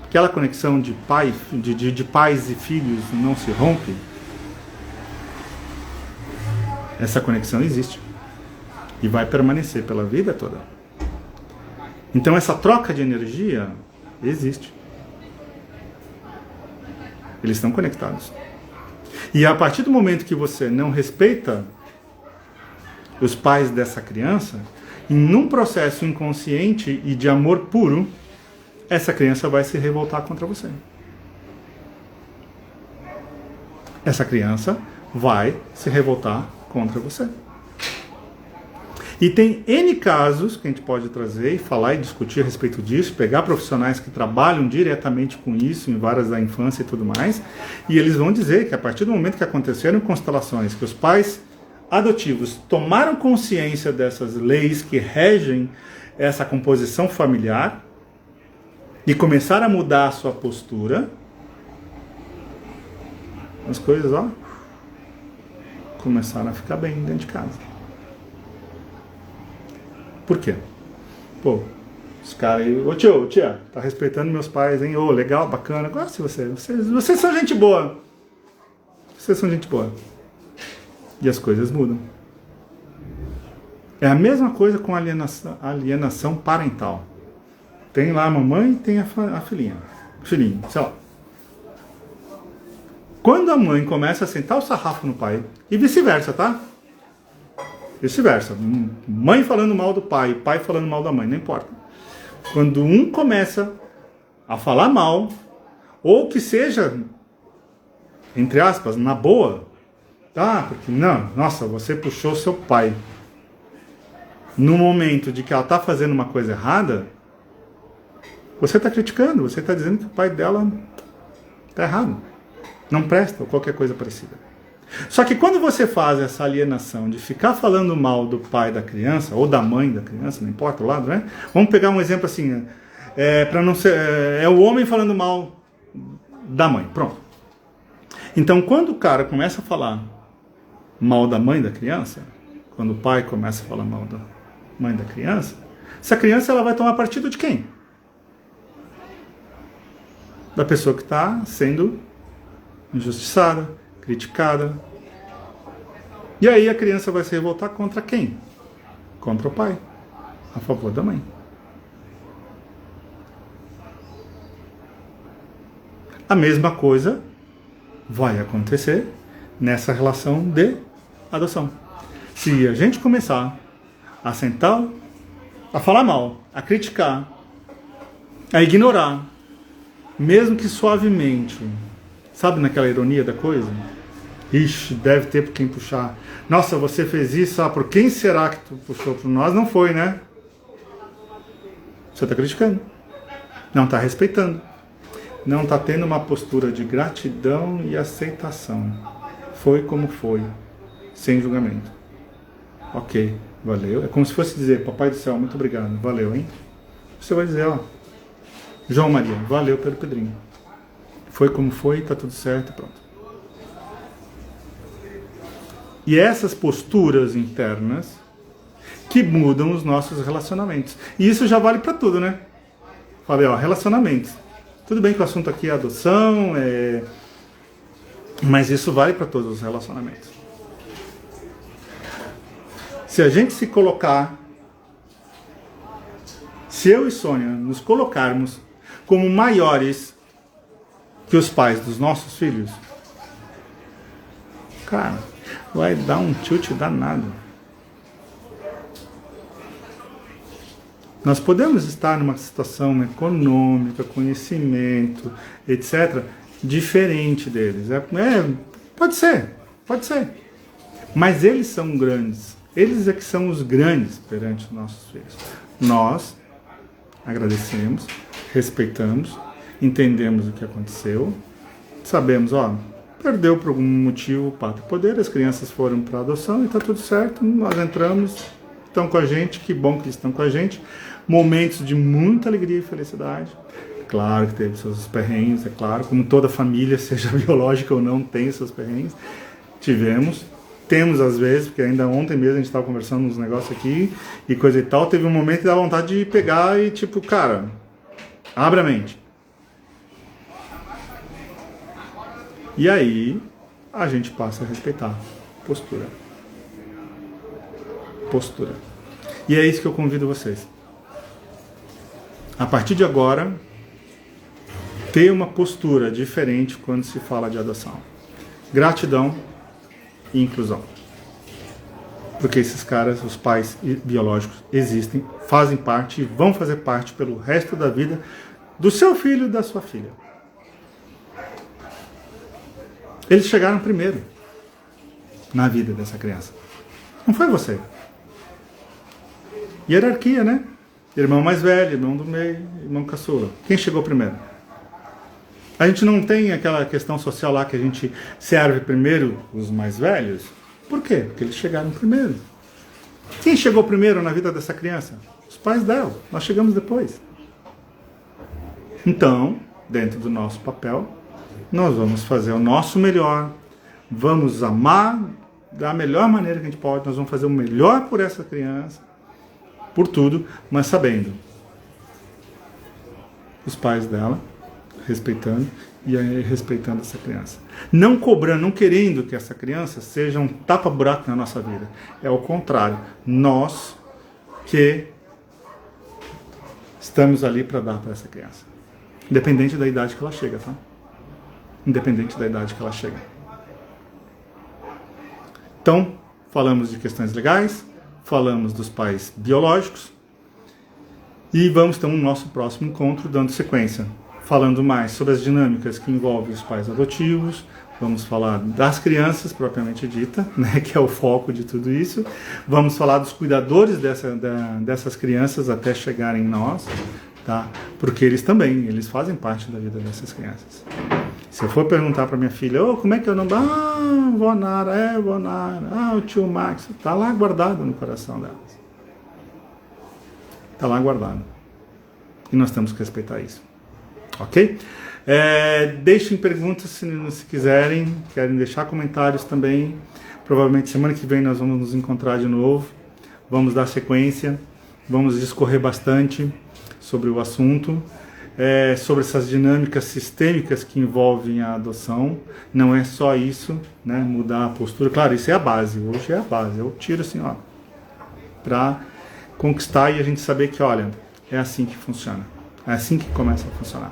Aquela conexão de pais e filhos não se rompe? Essa conexão existe e vai permanecer pela vida toda. Então essa troca de energia existe. Eles estão conectados. E a partir do momento que você não respeita os pais dessa criança, em um processo inconsciente e de amor puro, essa criança vai se revoltar contra você. Essa criança vai se revoltar contra você. E tem N casos que a gente pode trazer e falar e discutir a respeito disso, pegar profissionais que trabalham diretamente com isso, em várias da infância e tudo mais, e eles vão dizer que a partir do momento que aconteceram constelações, que os pais adotivos tomaram consciência dessas leis que regem essa composição familiar e começaram a mudar a sua postura, as coisas, ó, começaram a ficar bem dentro de casa. Por quê? Pô, os caras aí, ô tio, tia, tá respeitando meus pais, hein? Ô, legal, bacana, gosto de você. Vocês são gente boa. Vocês são gente boa. E as coisas mudam. É a mesma coisa com alienação parental. Tem lá a mamãe e tem a filhinha. Filhinho, sei lá. Quando a mãe começa a sentar o sarrafo no pai, e vice-versa, tá? Vice-versa. Mãe falando mal do pai, pai falando mal da mãe, não importa. Quando um começa a falar mal, ou que seja, entre aspas, na boa, tá? Porque, não, nossa, você puxou seu pai. No momento de que ela está fazendo uma coisa errada, você está criticando, você está dizendo que o pai dela está errado. Não presta, ou qualquer coisa parecida. Só que quando você faz essa alienação de ficar falando mal do pai da criança, ou da mãe da criança, não importa o lado, né? Vamos pegar um exemplo assim, para não ser, é o homem falando mal da mãe, pronto. Então quando o cara começa a falar mal da mãe da criança, quando o pai começa a falar mal da mãe da criança, essa criança ela vai tomar partido de quem? Da pessoa que está sendo injustiçada, criticada. E aí a criança vai se revoltar contra quem? Contra o pai, a favor da mãe. A mesma coisa vai acontecer nessa relação de adoção. Se a gente começar a sentar, a falar mal, a criticar, a ignorar, mesmo que suavemente, sabe naquela ironia da coisa? Ixi, deve ter por quem puxar. Nossa, você fez isso, por quem será que tu puxou? Por nós não foi, né? Você está criticando. Não está respeitando. Não está tendo uma postura de gratidão e aceitação. Foi como foi. Sem julgamento. Ok, valeu. É como se fosse dizer, Papai do Céu, muito obrigado. Valeu, hein? Você vai dizer, ó. João Maria, valeu pelo Pedrinho. Foi como foi, tá tudo certo e pronto. E essas posturas internas que mudam os nossos relacionamentos. E isso já vale para tudo, né? Falei, ó, relacionamentos. Tudo bem que o assunto aqui é adoção, mas isso vale para todos os relacionamentos. Se a gente se colocar, se eu e Sônia nos colocarmos como maiores que os pais dos nossos filhos, cara, vai dar um tilt danado. Nós podemos estar numa situação econômica, conhecimento, etc., diferente deles. Pode ser. Mas eles são grandes. Eles é que são os grandes perante os nossos filhos. Nós agradecemos, respeitamos, entendemos o que aconteceu, sabemos, ó, perdeu por algum motivo o pátrio poder, as crianças foram para adoção e está tudo certo, nós entramos, estão com a gente, que bom que eles estão com a gente, momentos de muita alegria e felicidade, claro que teve seus perrengues, é claro, como toda família, seja biológica ou não, tem seus perrengues, temos às vezes, porque ainda ontem mesmo a gente estava conversando uns negócios aqui, e coisa e tal, teve um momento que dá vontade de pegar e tipo, cara, abre a mente. E aí, a gente passa a respeitar postura. Postura. E é isso que eu convido vocês. A partir de agora, ter uma postura diferente quando se fala de adoção. Gratidão e inclusão. Porque esses caras, os pais biológicos, existem, fazem parte e vão fazer parte pelo resto da vida do seu filho e da sua filha. Eles chegaram primeiro na vida dessa criança. Não foi você. Hierarquia, né? Irmão mais velho, irmão do meio, irmão caçula. Quem chegou primeiro? A gente não tem aquela questão social lá que a gente serve primeiro os mais velhos? Por quê? Porque eles chegaram primeiro. Quem chegou primeiro na vida dessa criança? Os pais dela. Nós chegamos depois. Então, dentro do nosso papel, nós vamos fazer o nosso melhor, vamos amar da melhor maneira que a gente pode, nós vamos fazer o melhor por essa criança, por tudo, mas sabendo os pais dela, respeitando e aí respeitando essa criança. Não cobrando, não querendo que essa criança seja um tapa-buraco na nossa vida. É o contrário. Nós que estamos ali para dar para essa criança. Independente da idade que ela chega, tá? Independente da idade que ela chega. Então, falamos de questões legais, falamos dos pais biológicos e vamos ter um nosso próximo encontro dando sequência, falando mais sobre as dinâmicas que envolvem os pais adotivos, vamos falar das crianças propriamente dita, né, que é o foco de tudo isso, vamos falar dos cuidadores dessas crianças até chegarem em nós, tá? Porque eles também, eles fazem parte da vida dessas crianças. Se eu for perguntar para minha filha, como é que eu não... vó Nara, vó Nara, o tio Max, está lá guardado no coração delas. Está lá guardado. E nós temos que respeitar isso. Ok? Deixem perguntas se quiserem, querem deixar comentários também. Provavelmente semana que vem nós vamos nos encontrar de novo. Vamos dar sequência, vamos discorrer bastante sobre o assunto. Sobre essas dinâmicas sistêmicas que envolvem a adoção. Não é só isso, né? Mudar a postura. Claro, isso é a base. Hoje é a base. Eu tiro assim, para conquistar e a gente saber que, olha, é assim que funciona. É assim que começa a funcionar.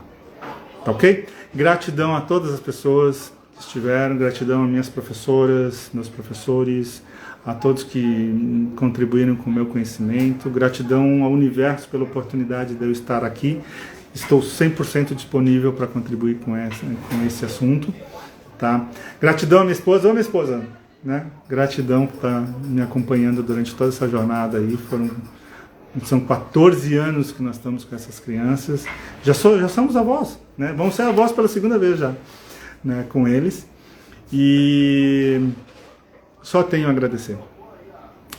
Tá ok? Gratidão a todas as pessoas que estiveram. Gratidão a minhas professoras, meus professores, a todos que contribuíram com o meu conhecimento. Gratidão ao universo pela oportunidade de eu estar aqui. Estou 100% disponível para contribuir com esse assunto, tá? Gratidão à minha esposa, né? Gratidão por estar me acompanhando durante toda essa jornada aí. São 14 anos que nós estamos com essas crianças. Já somos avós, né? Vamos ser avós pela segunda vez já, né? Com eles. E só tenho a agradecer.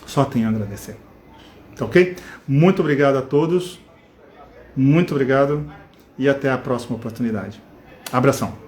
Só tenho a agradecer. Tá ok? Muito obrigado a todos. Muito obrigado e até a próxima oportunidade. Abração.